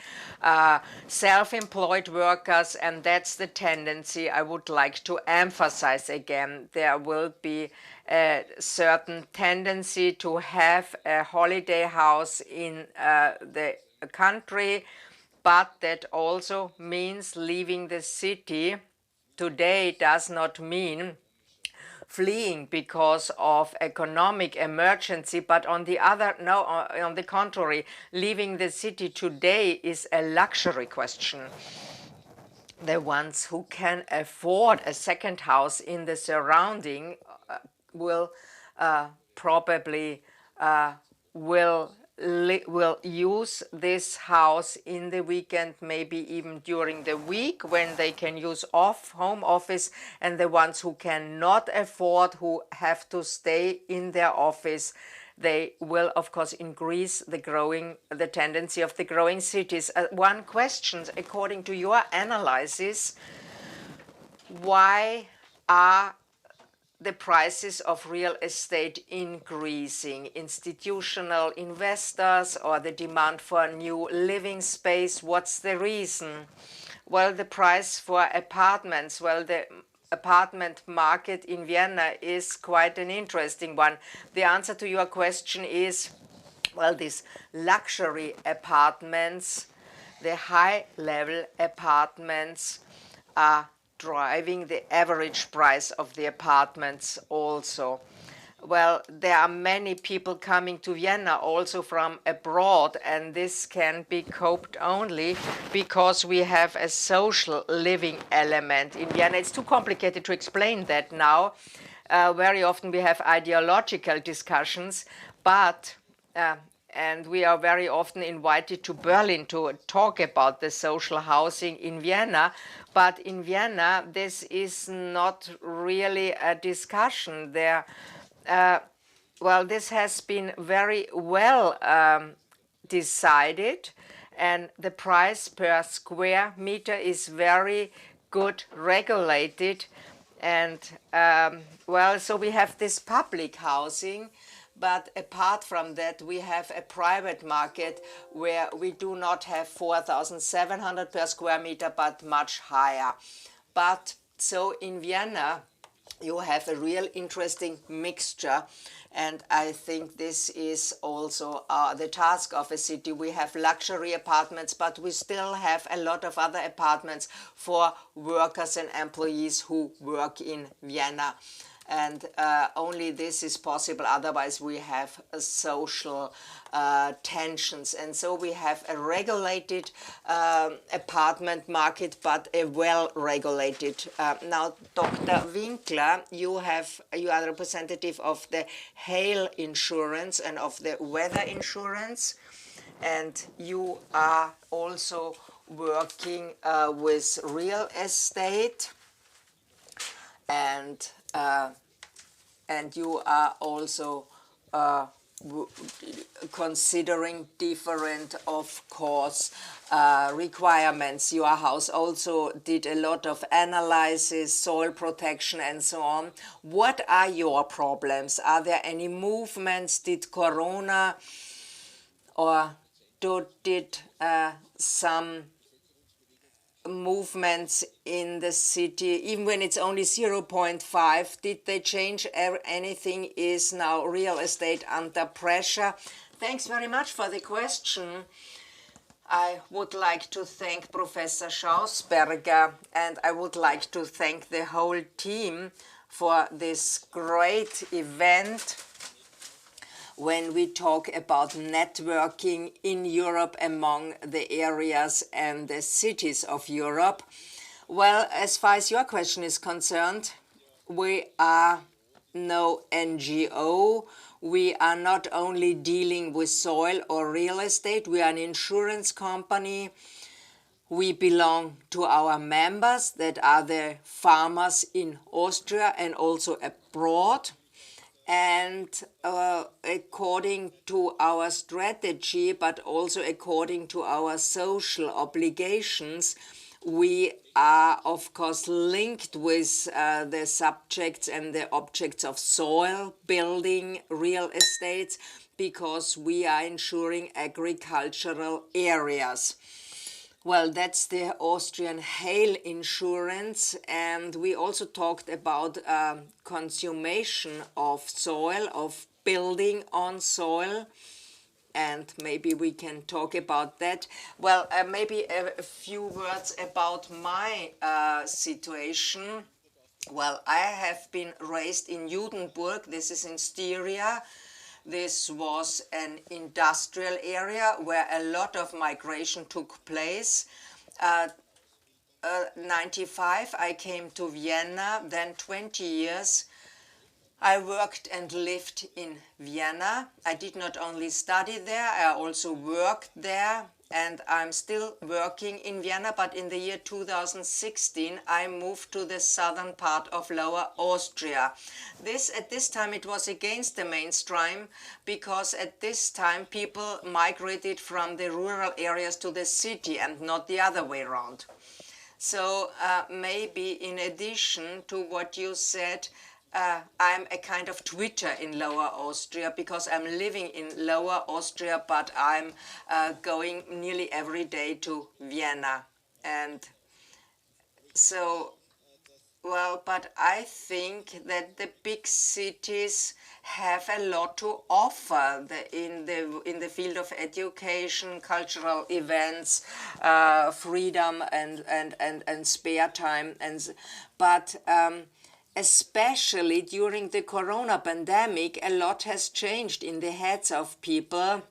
self-employed workers, and that's the tendency I would like to emphasize again. There will be a certain tendency to have a holiday house in the country, but that also means leaving the city today does not mean fleeing because of economic emergency, but on the contrary, leaving the city today is a luxury question. The ones who can afford a second house in the surrounding will probably will use this house in the weekend, maybe even during the week when they can use home office, and the ones who cannot afford, who have to stay in their office, they will of course increase the tendency of the growing cities. One question, according to your analysis, why are the prices of real estate increasing? Institutional investors or the demand for new living space? What's the reason? Well, the price for apartments, well, the apartment market in Vienna is quite an interesting one. The answer to your question is, well, these luxury apartments, the high-level apartments are driving the average price of the apartments also. Well, there are many people coming to Vienna also from abroad, and this can be coped only because we have a social living element in Vienna. It's too complicated to explain that now. Very often we have ideological discussions, but and we are very often invited to Berlin to talk about the social housing in Vienna. But in Vienna, this is not really a discussion. Well, this has been very well decided, and the price per square meter is very good regulated. And well, so we have this public housing. But apart from that, we have a private market where we do not have 4,700 per square meter, but much higher. But so in Vienna, you have a real interesting mixture. And I think this is also the task of a city. We have luxury apartments, but we still have a lot of other apartments for workers and employees who work in Vienna. And only this is possible, otherwise we have social tensions. And so we have a regulated apartment market, but a well-regulated. Now, Dr. Winkler, you are representative of the hail insurance and of the weather insurance, and you are also working with real estate, and you are also considering different, of course, requirements. Your house also did a lot of analysis, soil protection, and so on. What are your problems? Are there any movements? Did Corona or did some movements in the city, even when it's only 0.5, did they change anything? Is now real estate under pressure? Thanks very much for the question. I would like to thank Professor Schausberger, and I would like to thank the whole team for this great event when we talk about networking in Europe among the areas and the cities of Europe. Well, as far as your question is concerned, we are no NGO. We are not only dealing with soil or real estate, we are an insurance company. We belong to our members that are the farmers in Austria and also abroad. And according to our strategy, but also according to our social obligations, we are, of course, linked with the subjects and the objects of soil, building, real estate, because we are insuring agricultural areas. Well, that's the Austrian hail insurance, and we also talked about consummation of soil, of building on soil. and maybe we can talk about that. Well, maybe a few words about my situation. Well, I have been raised in Judenburg. This is in Styria. This was an industrial area where a lot of migration took place. 95, I came to Vienna, then 20 years. I worked and lived in Vienna. I did not only study there, I also worked there, and I'm still working in Vienna, but in the year 2016 I moved to the southern part of Lower Austria. At this time it was against the mainstream, because at this time people migrated from the rural areas to the city and not the other way around. So maybe in addition to what you said, I'm a kind of Twitter in Lower Austria, because I'm living in Lower Austria, but I'm going nearly every day to Vienna. And so, well, but I think that the big cities have a lot to offer in the field of education, cultural events, freedom and spare time. But especially during the corona pandemic, a lot has changed in the heads of people,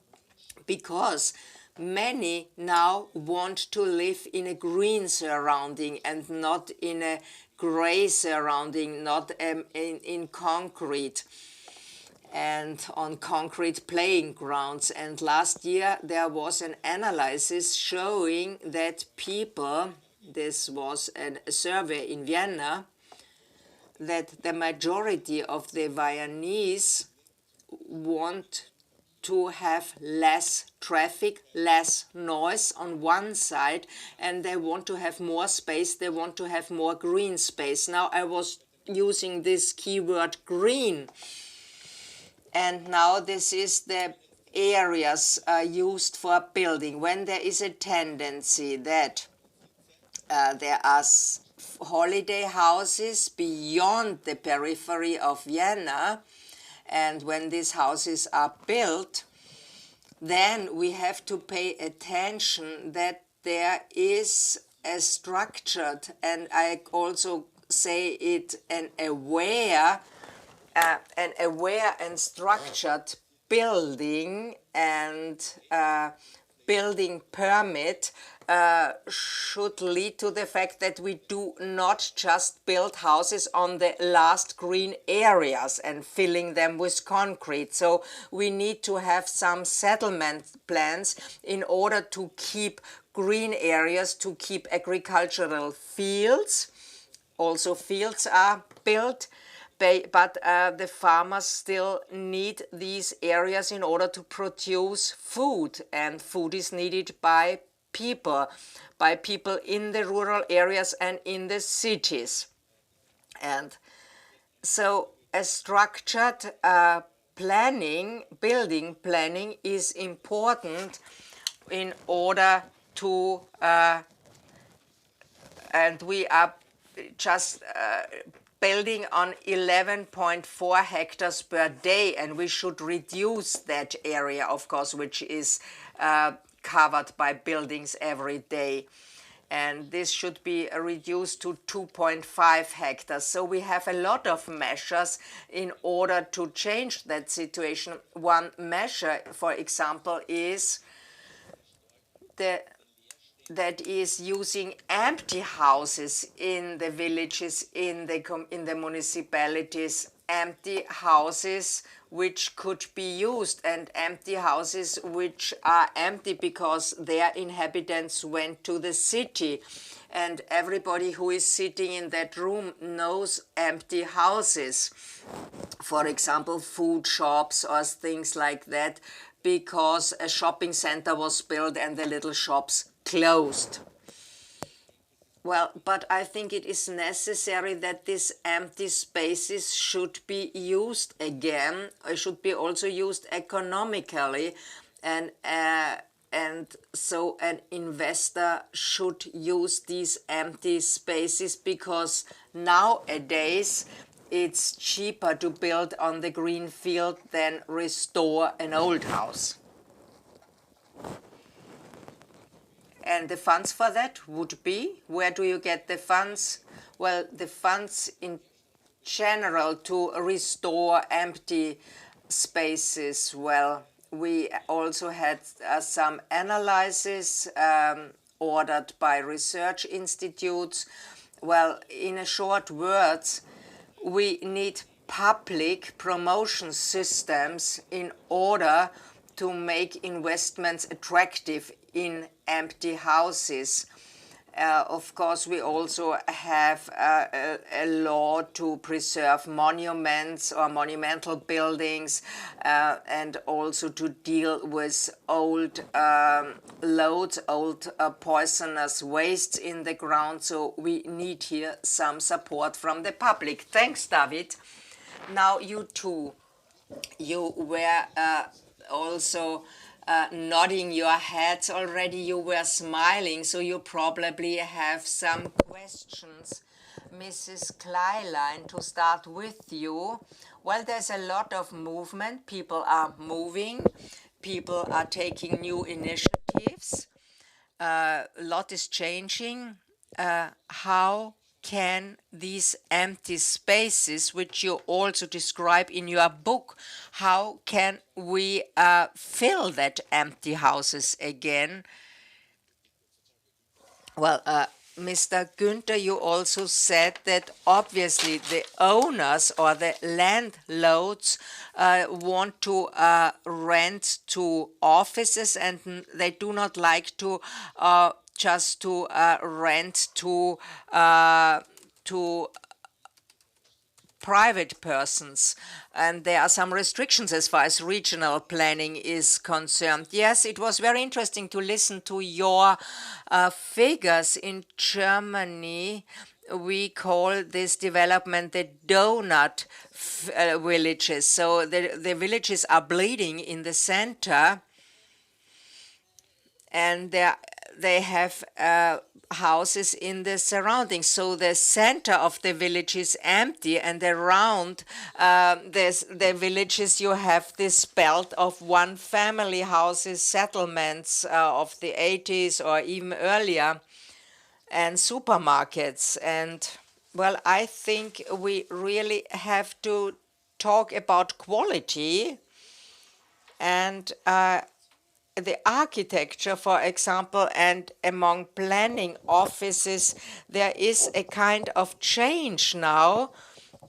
because many now want to live in a green surrounding and not in a gray surrounding, not in concrete and on concrete playing grounds. And last year there was an analysis showing that people, this was a survey in Vienna, that the majority of the Viennese want to have less traffic, less noise on one side, and they want to have more space, they want to have more green space. Now I was using this keyword green, and now this is the areas used for building. When there is a tendency that there are holiday houses beyond the periphery of Vienna, and when these houses are built, then we have to pay attention that there is a structured, and I also say it, an aware and structured building and building permit should lead to the fact that we do not just build houses on the last green areas and filling them with concrete. So we need to have some settlement plans in order to keep green areas, to keep agricultural fields. Also fields are built, but the farmers still need these areas in order to produce food, and food is needed by people in the rural areas and in the cities. And so a structured planning, building planning, is important in order to, and we are just building on 11.4 hectares per day, and we should reduce that area, of course, which is covered by buildings every day. And this should be reduced to 2.5 hectares. So we have a lot of measures in order to change that situation. One measure, for example, is that is using empty houses in the villages, in the municipalities, empty houses which could be used, and empty houses which are empty because their inhabitants went to the city. And everybody who is sitting in that room knows empty houses. For example, food shops or things like that, because a shopping center was built and the little shops closed. Well, but I think it is necessary that these empty spaces should be used again, should be also used economically, and so an investor should use these empty spaces, because nowadays it's cheaper to build on the green field than restore an old house. And the funds for that would be, where do you get the funds? Well, the funds in general to restore empty spaces. Well, we also had some analysis ordered by research institutes. Well, in a short words, we need public promotion systems in order to make investments attractive in empty houses. Of course, we also have a law to preserve monuments or monumental buildings and also to deal with old loads, old poisonous wastes in the ground. So we need here some support from the public. Thanks, David. Now you too. You were also nodding your heads already, you were smiling, so you probably have some questions. Mrs. Kleilein, to start with you. Well, there's a lot of movement. People are moving. People are taking new initiatives. A lot is changing. How can these empty spaces, which you also describe in your book, how can we fill that empty houses again? Well, Mr. Günther, you also said that obviously the owners or the landlords want to rent to offices, and they do not like to just to rent to private persons, and there are some restrictions as far as regional planning is concerned. Yes, it was very interesting to listen to your figures. In Germany, we call this development the donut villages. So the villages are bleeding in the center, and they have houses in the surroundings. So the center of the village is empty, and around the villages you have this belt of one family houses, settlements of the 80s or even earlier, and supermarkets. And well, I think we really have to talk about quality and the architecture, for example, and among planning offices, there is a kind of change now,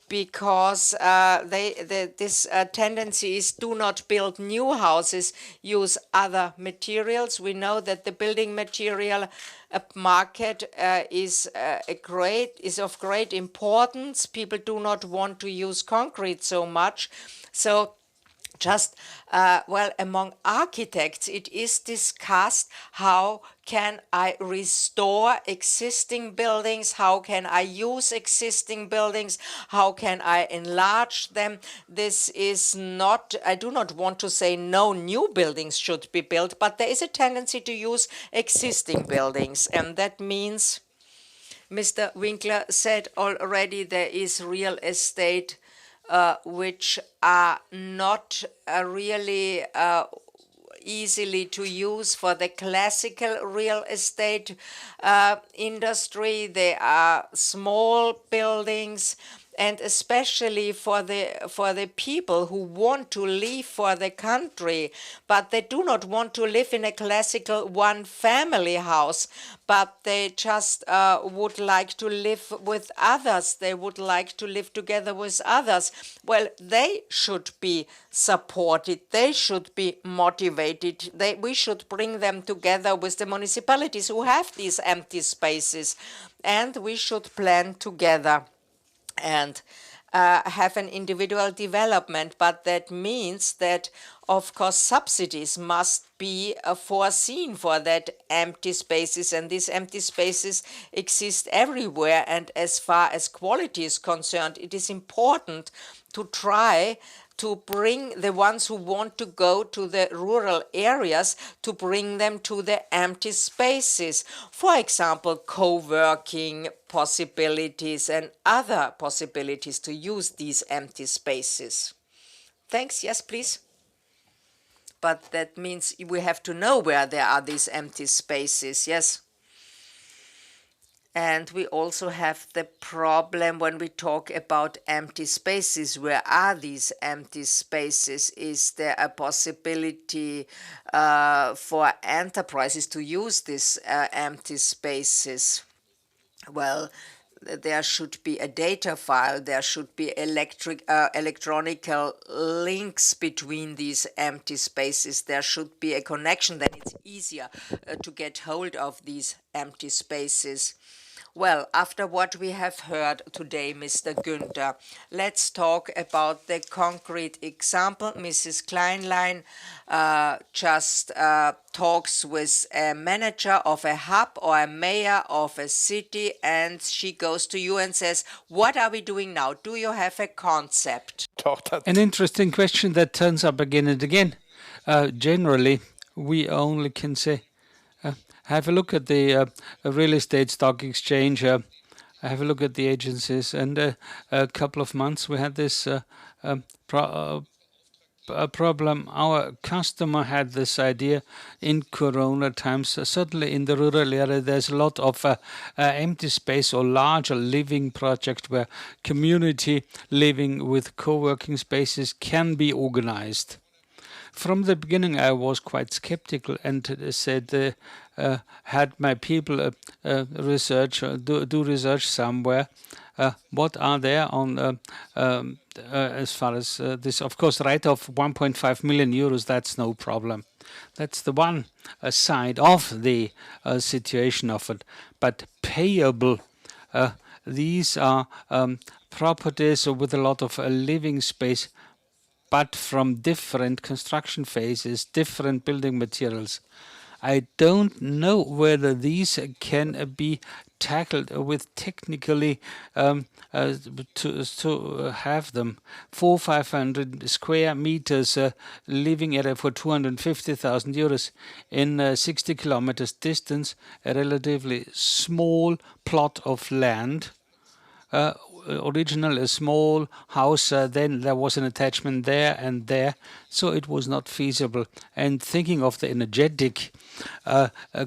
because this tendency is do not build new houses, use other materials. We know that the building material market is of great importance. People do not want to use concrete so much. So just, well, among architects, it is discussed how can I restore existing buildings, how can I use existing buildings, how can I enlarge them. This is not, I do not want to say no new buildings should be built, but there is a tendency to use existing buildings, and that means, Mr. Winkler said already, there is real estate which are not really easily to use for the classical real estate industry. They are small buildings, and especially for the people who want to leave for the country, but they do not want to live in a classical one-family house, but they just would like to live with others. They would like to live together with others. Well, they should be supported. They should be motivated. We should bring them together with the municipalities who have these empty spaces, and we should plan together and have an individual development. But that means that, of course, subsidies must be foreseen for that empty spaces, and these empty spaces exist everywhere. And as far as quality is concerned, it is important to try to bring the ones who want to go to the rural areas, to bring them to the empty spaces. For example, co-working possibilities and other possibilities to use these empty spaces. Thanks. Yes, please. but that means we have to know where there are these empty spaces, yes? And we also have the problem when we talk about empty spaces. Where are these empty spaces? Is there a possibility for enterprises to use these empty spaces? Well, there should be a data file, there should be electronical links between these empty spaces, there should be a connection, then it's easier to get hold of these empty spaces. Well, after what we have heard today, Mr. Günther, let's talk about the concrete example. Mrs. Kleilein just talks with a manager of a hub or a mayor of a city, and she goes to you and says, what are we doing now? Do you have a concept? An interesting question that turns up again and again. Generally, we only can say, have a look at the real estate stock exchange, have a look at the agencies, and a couple of months we had this problem. Our customer had this idea in Corona times. Certainly in the rural area, there's a lot of empty space or larger living project where community living with co-working spaces can be organized. From the beginning, I was quite skeptical and said, had my people research, do research somewhere. What are there on as far as this? Of course, write-off 1.5 million euros, that's no problem. That's the one side of the situation of it. But payable, these are properties with a lot of living space, but from different construction phases, different building materials. I don't know whether these can be tackled with technically to have them 400-500 square meters living area for 250,000 euros in 60 kilometers distance, a relatively small plot of land. Original a small house, then there was an attachment there and there, so it was not feasible. And thinking of the energetic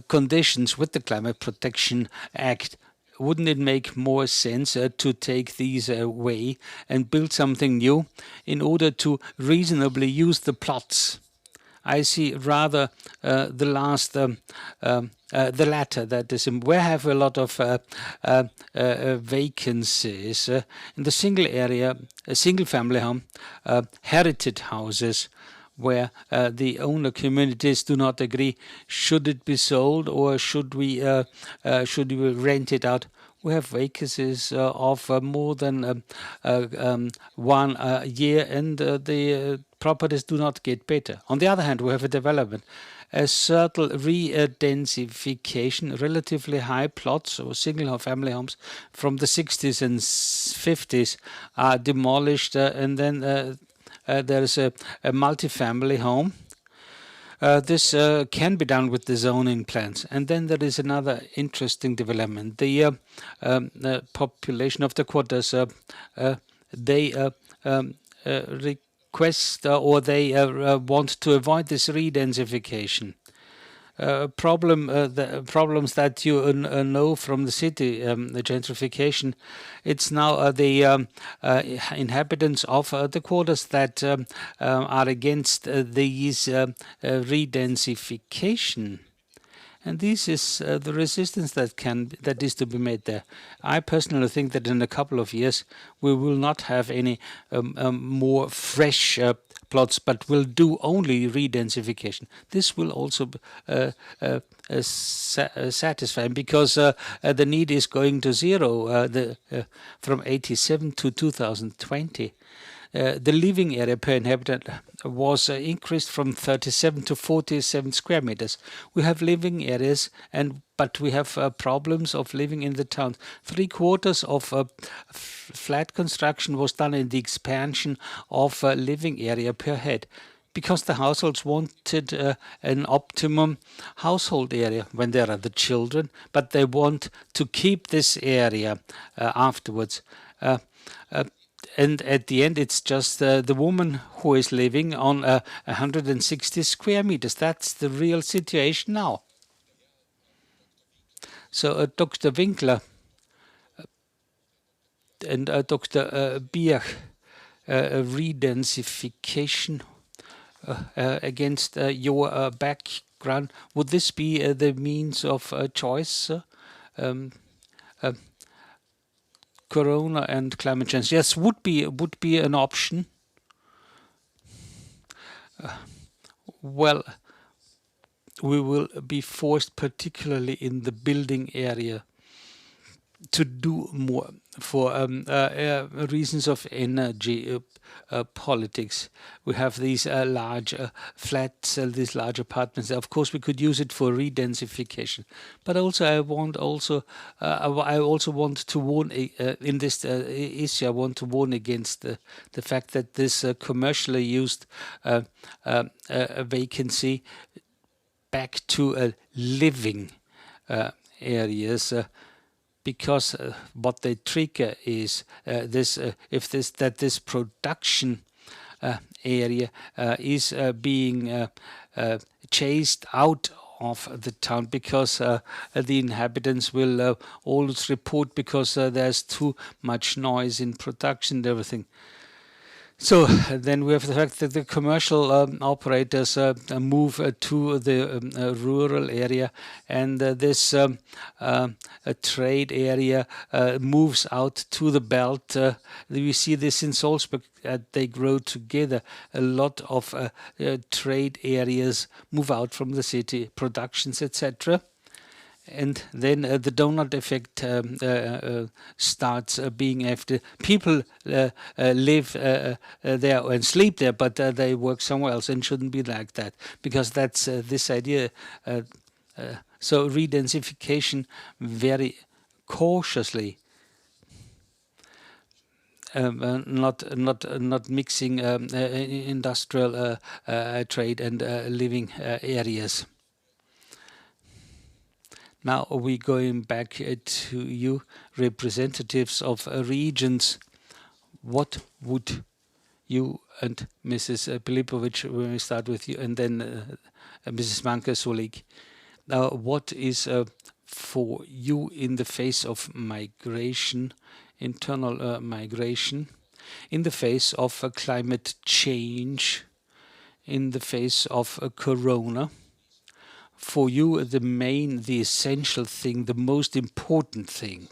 conditions with the Climate Protection Act, wouldn't it make more sense to take these away and build something new in order to reasonably use the plots? I see rather the latter, that is, we have a lot of vacancies in the single area, a single family home, heritage houses, where the owner communities do not agree, should it be sold or should we rent it out? We have vacancies of more than 1 year, and the properties do not get better. On the other hand, we have a development, a certain re-densification, relatively high plots or single family homes from the 60s and 50s are demolished, and then there's a multi-family home. This can be done with the zoning plans. And then there is another interesting development. The population of the quarters, they request or they want to avoid this re-densification. The problems that you know from the city, the gentrification, it's now the inhabitants of the quarters that are against these re-densification. And this is the resistance that is to be made there. I personally think that in a couple of years we will not have any more fresh plots, but will do only re-densification. This will also satisfy, because the need is going to zero from 87 to 2020. The living area per inhabitant was increased from 37 to 47 square meters. We have living areas, but we have problems of living in the towns. 3/4 of flat construction was done in the expansion of living area per head, because the households wanted an optimum household area when there are the children, but they want to keep this area afterwards. and at the end, it's just the woman who is living on 160 square meters. That's the real situation now. So Dr. Winkler and Dr. Biach, redensification against your background, would this be the means of choice? Corona and climate change, yes, would be an option. Well, we will be forced, particularly in the building area, to do more for reasons of energy politics. We have these large flats, these large apartments. Of course, we could use it for redensification. But also, I also want to warn in this issue. I want to warn against the fact that this commercially used vacancy back to living areas. Because what they trigger is this production area is being chased out of the town, because the inhabitants will always report because there's too much noise in production and everything. So then we have the fact that the commercial operators move to the rural area, and this trade area moves out to the belt. We see this in Salzburg. They grow together. A lot of trade areas move out from the city, productions, etc. And then the donut effect starts being after people live there and sleep there, but they work somewhere else, and shouldn't be like that, because that's this idea. So redensification very cautiously, not mixing industrial trade and living areas. Now we're going back to you, representatives of regions. What would you and Mrs. Pilipović, when we start with you, and then Mrs. Mańka-Szulik, what is for you in the face of migration, internal migration, in the face of climate change, in the face of corona? For you, the essential thing, the most important thing,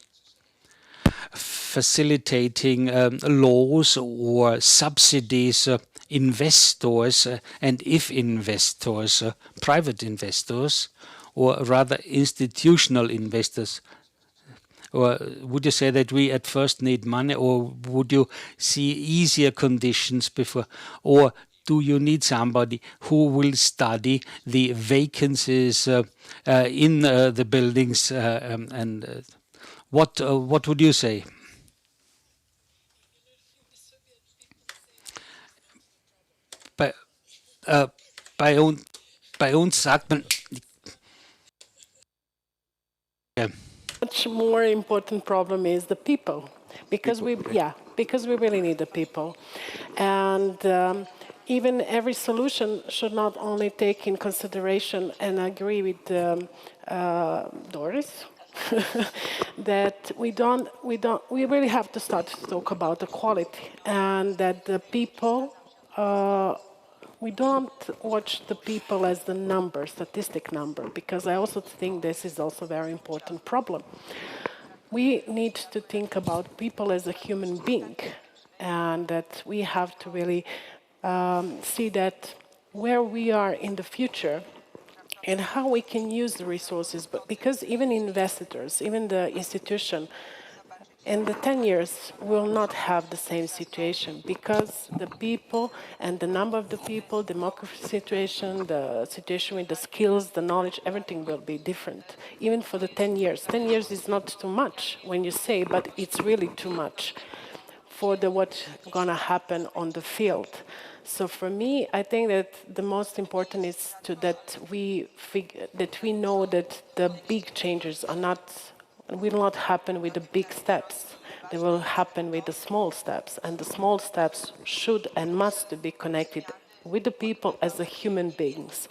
facilitating laws or subsidies, investors, and if investors, private investors, or rather institutional investors. Or would you say that we at first need money, or would you see easier conditions before? Or do you need somebody who will study the vacancies in the buildings, and what would you say? Bei uns sagt man, Much more important problem is the people, because we really need the people, and even every solution should not only take in consideration, and I agree with Doris, that we really have to start to talk about equality, and that the people, we don't watch the people as the number, statistic number, because I also think this is also a very important problem. We need to think about people as a human being, and that we have to really see that where we are in the future and how we can use the resources, but because even investors, even the institution, in the 10 years will not have the same situation, because the people and the number of the people, demographic situation, the situation with the skills, the knowledge, everything will be different, even for the 10 years. 10 years is not too much when you say, but it's really too much for what's gonna happen on the field. So for me, I think that the most important is that we know that the big changes are not It will not happen with the big steps. They will happen with the small steps, and the small steps should and must be connected with the people as the human beings.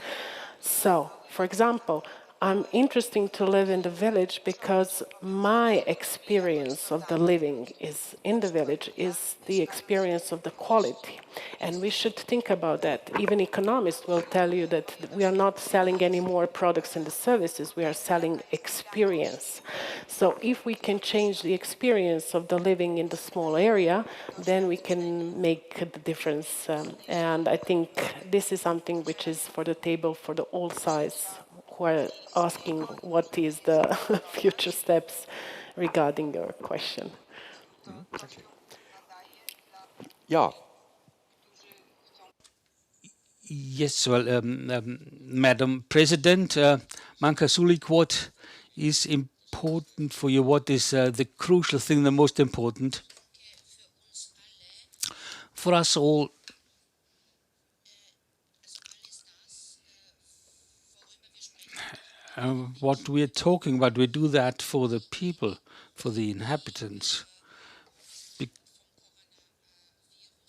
So, for example, I'm interested to live in the village because my experience of the living is in the village is the experience of the quality. And we should think about that. Even economists will tell you that we are not selling any more products and services, we are selling experience. So if we can change the experience of the living in the small area, then we can make the difference. And I think this is something which is for the table for the all sides who are asking what is the future steps regarding your question. Okay. Yeah. Yes, well, Madam President, Mańka-Szulik, what is important for you? What is the crucial thing, the most important? For us all, what we are talking about, we do that for the people, for the inhabitants,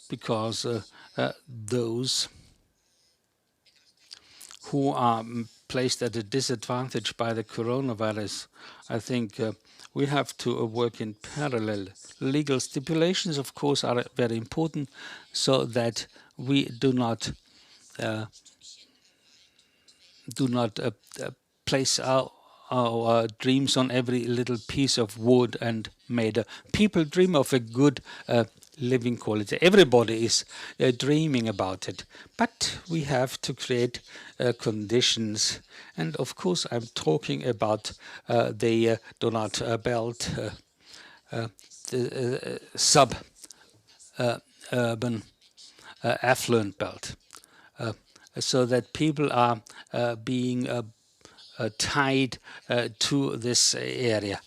because those who are placed at a disadvantage by the coronavirus, I think we have to work in parallel. Legal stipulations, of course, are very important so that we do not place our dreams on every little piece of wood and made. People dream of a good living quality. Everybody is dreaming about it, but we have to create conditions. And of course, I'm talking about the Donut Belt, the sub-urban affluent belt, so that people are being tied to this area.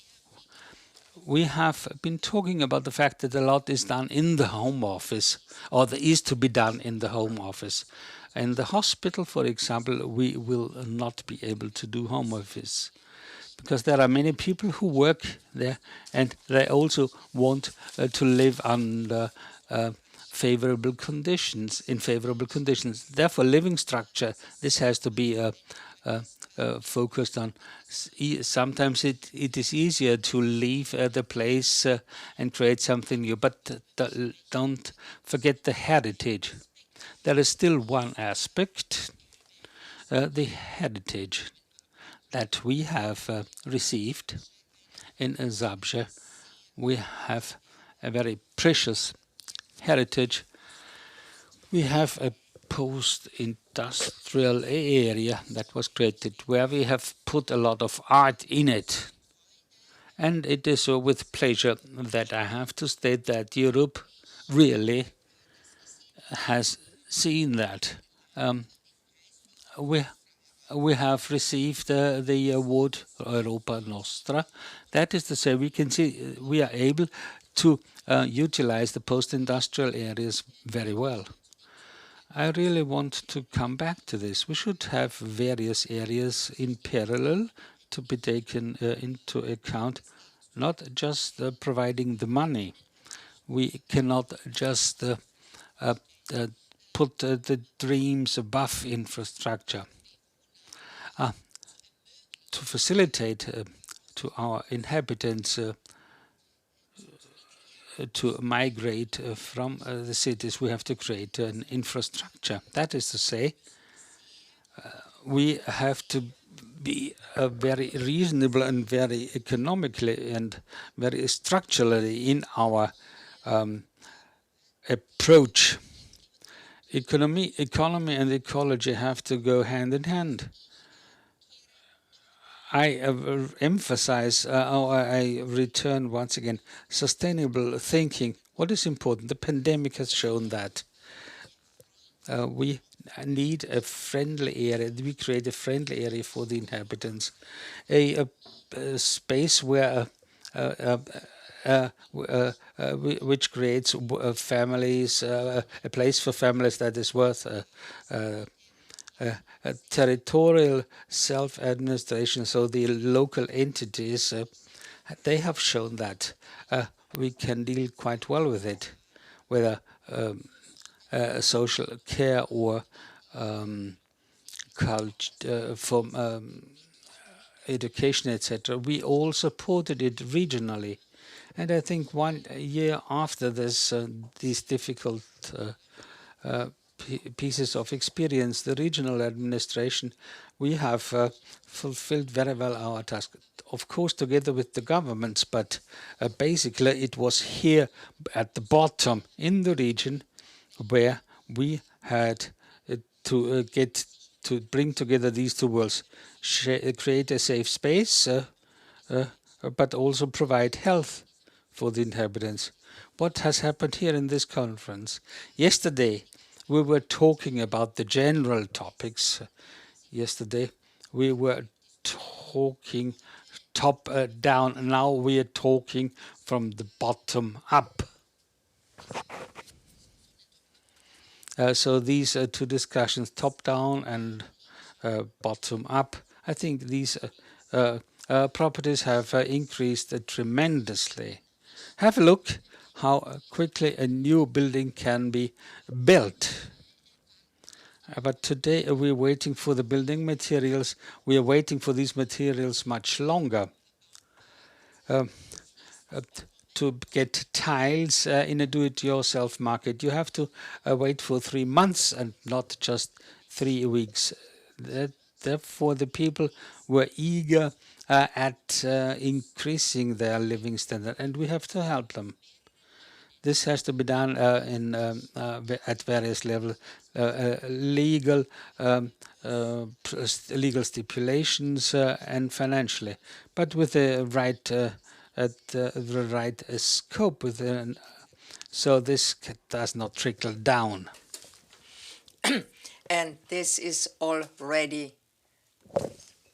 We have been talking about the fact that a lot is done in the home office, or there is to be done in the home office. In the hospital, for example, we will not be able to do home office because there are many people who work there and they also want to live under favorable conditions, in favorable conditions. Therefore, living structure, this has to be focused on. Sometimes it is easier to leave the place and create something new, but don't forget the heritage. There is still one aspect, the heritage that we have received in Zabrze. We have a very precious heritage. We have a post-industrial area that was created where we have put a lot of art in it. And it is with pleasure that I have to state that Europe really has seen that. We have received the award Europa Nostra. That is to say, we can see we are able to utilize the post-industrial areas very well. I really want to come back to this. We should have various areas in parallel to be taken into account, not just providing the money. We cannot just put the dreams above infrastructure. To facilitate to our inhabitants to migrate from the cities, we have to create an infrastructure. That is to say, we have to be very reasonable and very economically and very structurally in our approach. Economy and ecology have to go hand in hand. I emphasize, or I return once again, sustainable thinking. What is important? The pandemic has shown that we need a friendly area. We create a friendly area for the inhabitants, a space where which creates families, a place for families that is worth territorial self-administration, so the local entities they have shown that we can deal quite well with it, whether social care or education, etc. We all supported it regionally. And I think 1 year after this, these difficult pieces of experience, the regional administration, we have fulfilled very well our task. Of course, together with the governments, but basically it was here at the bottom in the region where we had to bring together these two worlds, create a safe space, but also provide health for the inhabitants. What has happened here in this conference? Yesterday, we were talking about the general topics. Yesterday, we were talking top down. Now we are talking from the bottom up. So these two discussions, top down and bottom up, I think these properties have increased tremendously. Have a look how quickly a new building can be built. But today we're waiting for the building materials. We are waiting for these materials much longer. To get tiles in a do-it-yourself market, you have to wait for 3 months and not just 3 weeks. Therefore, the people were eager at increasing their living standard, and we have to help them. This has to be done at various levels, legal stipulations and financially, but with the right scope. So this does not trickle down. And this is already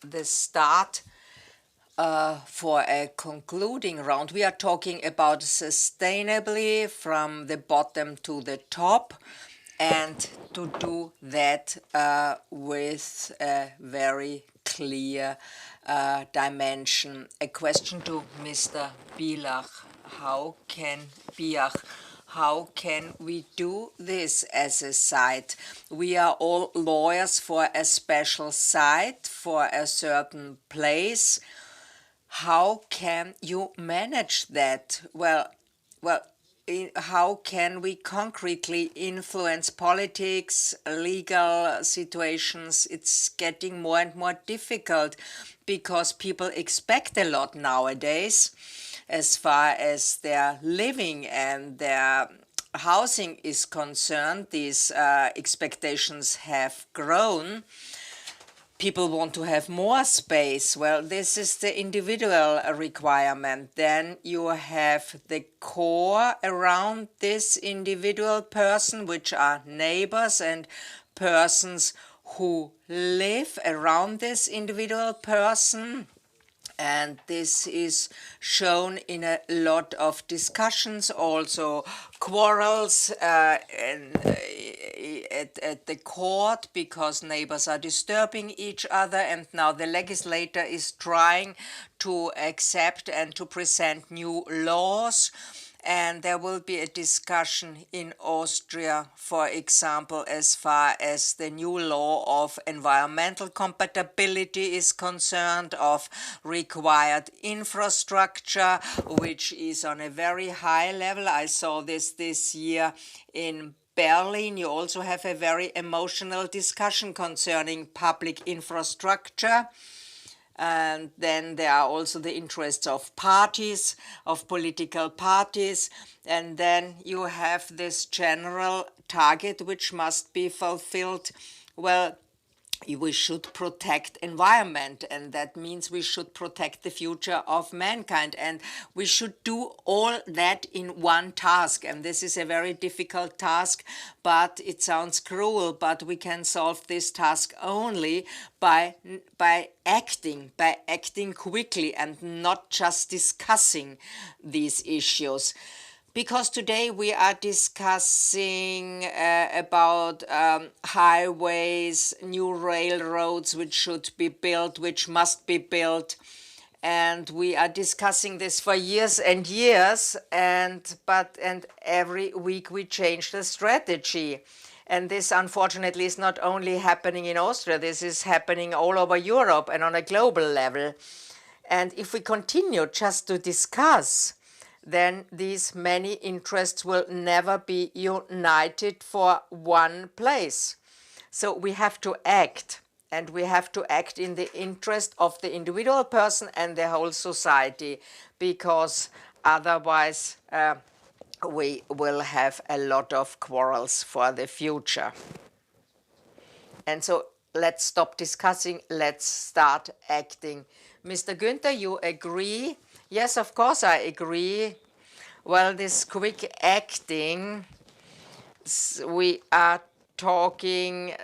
the start for a concluding round. We are talking about sustainably from the bottom to the top, and to do that with a very clear dimension. A question to Mr. Biach. How can we do this as a site? We are all lawyers for a special site, for a certain place. How can you manage that? Well, how can we concretely influence politics, legal situations? It's getting more and more difficult because people expect a lot nowadays as far as their living and their housing is concerned. These expectations have grown. People want to have more space. Well, this is the individual requirement. Then you have the core around this individual person, which are neighbors and persons who live around this individual person. And this is shown in a lot of discussions, also quarrels at the court because neighbors are disturbing each other, and now the legislator is trying to accept and to present new laws. And there will be a discussion in Austria, for example, as far as the new law of environmental compatibility is concerned, of required infrastructure, which is on a very high level. I saw this year in Berlin. You also have a very emotional discussion concerning public infrastructure. And then there are also the interests of parties, of political parties. And then you have this general target which must be fulfilled. Well, we should protect environment, and that means we should protect the future of mankind, and we should do all that in one task. And this is a very difficult task, but it sounds cruel, but we can solve this task only by acting quickly and not just discussing these issues. Because today we are discussing about highways, new railroads which should be built, which must be built. And we are discussing this for years and years, and every week we change the strategy. And this, unfortunately, is not only happening in Austria, this is happening all over Europe and on a global level. And if we continue just to discuss, then these many interests will never be united for one place. So we have to act, and we have to act in the interest of the individual person and the whole society, because otherwise we will have a lot of quarrels for the future. And so let's stop discussing, let's start acting. Mr. Günther, you agree? Yes, of course I agree. Well, this quick acting, we are talking,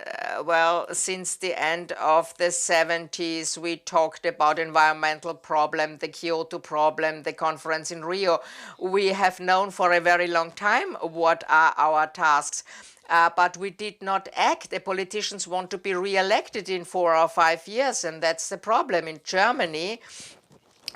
well, since the end of the 70s, we talked about environmental problem, the Kyoto problem, the conference in Rio. We have known for a very long time what are our tasks. But we did not act. The politicians want to be re-elected in 4 or 5 years, and that's the problem in Germany.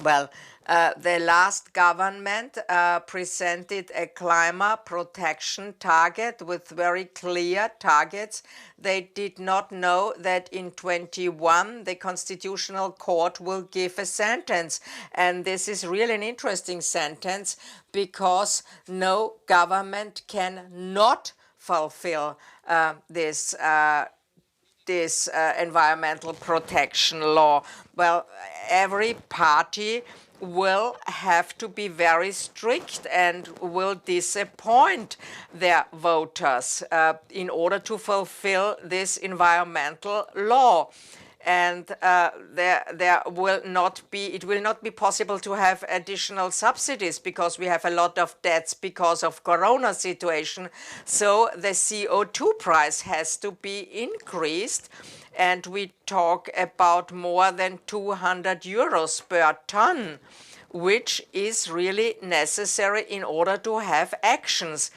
Well, the last government presented a climate protection target with very clear targets. They did not know that in 21 the Constitutional Court will give a sentence. And this is really an interesting sentence, because no government can not fulfill this environmental protection law. Well, every party will have to be very strict and will disappoint their voters in order to fulfill this environmental law. And it will not be possible to have additional subsidies, because we have a lot of debts because of Corona situation. So the CO2 price has to be increased, and we talk about more than 200 euros per ton, which is really necessary in order to have actions.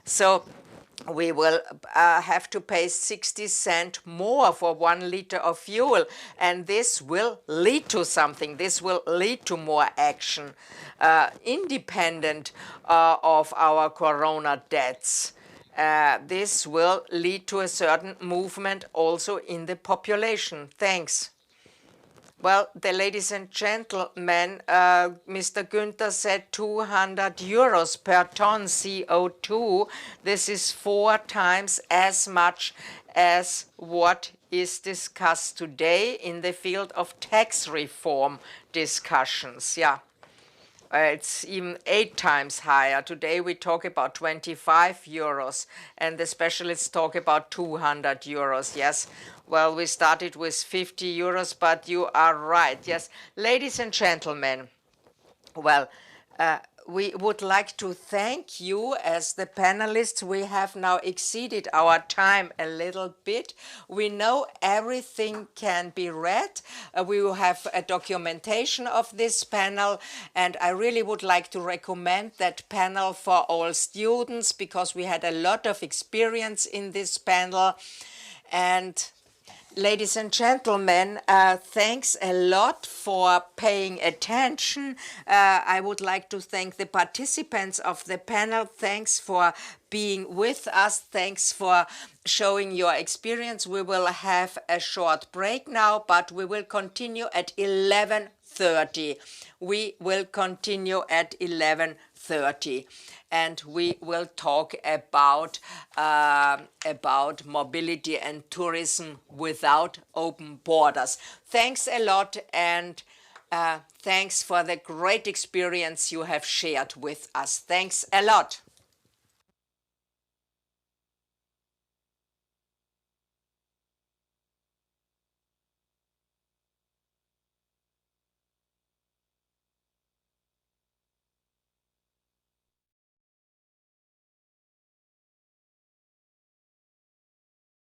So we will have to pay 60 cents more for 1 liter of fuel, and this will lead to something. This will lead to more action, independent of our Corona debts. This will lead to a certain movement also in the population. Thanks. Well, the ladies and gentlemen, Mr. Günther said 200 euros per ton CO2. This is 4 times as much as what is discussed today in the field of tax reform discussions. Yeah. It's even 8 times higher. Today we talk about 25 euros, and the specialists talk about 200 euros. Yes, well, we started with 50 euros, but you are right. Yes, ladies and gentlemen, well, we would like to thank you as the panelists. We have now exceeded our time a little bit. We know everything can be read. We will have a documentation of this panel, and I really would like to recommend that panel for all students, because we had a lot of experience in this panel. And ladies and gentlemen, thanks a lot for paying attention. I would like to thank the participants of the panel. Thanks for being with us. Thanks for showing your experience. We will have a short break now, but we will continue at 11:30. We will continue at 11:30. And we will talk about mobility and tourism without open borders. Thanks a lot, and thanks for the great experience you have shared with us. Thanks a lot.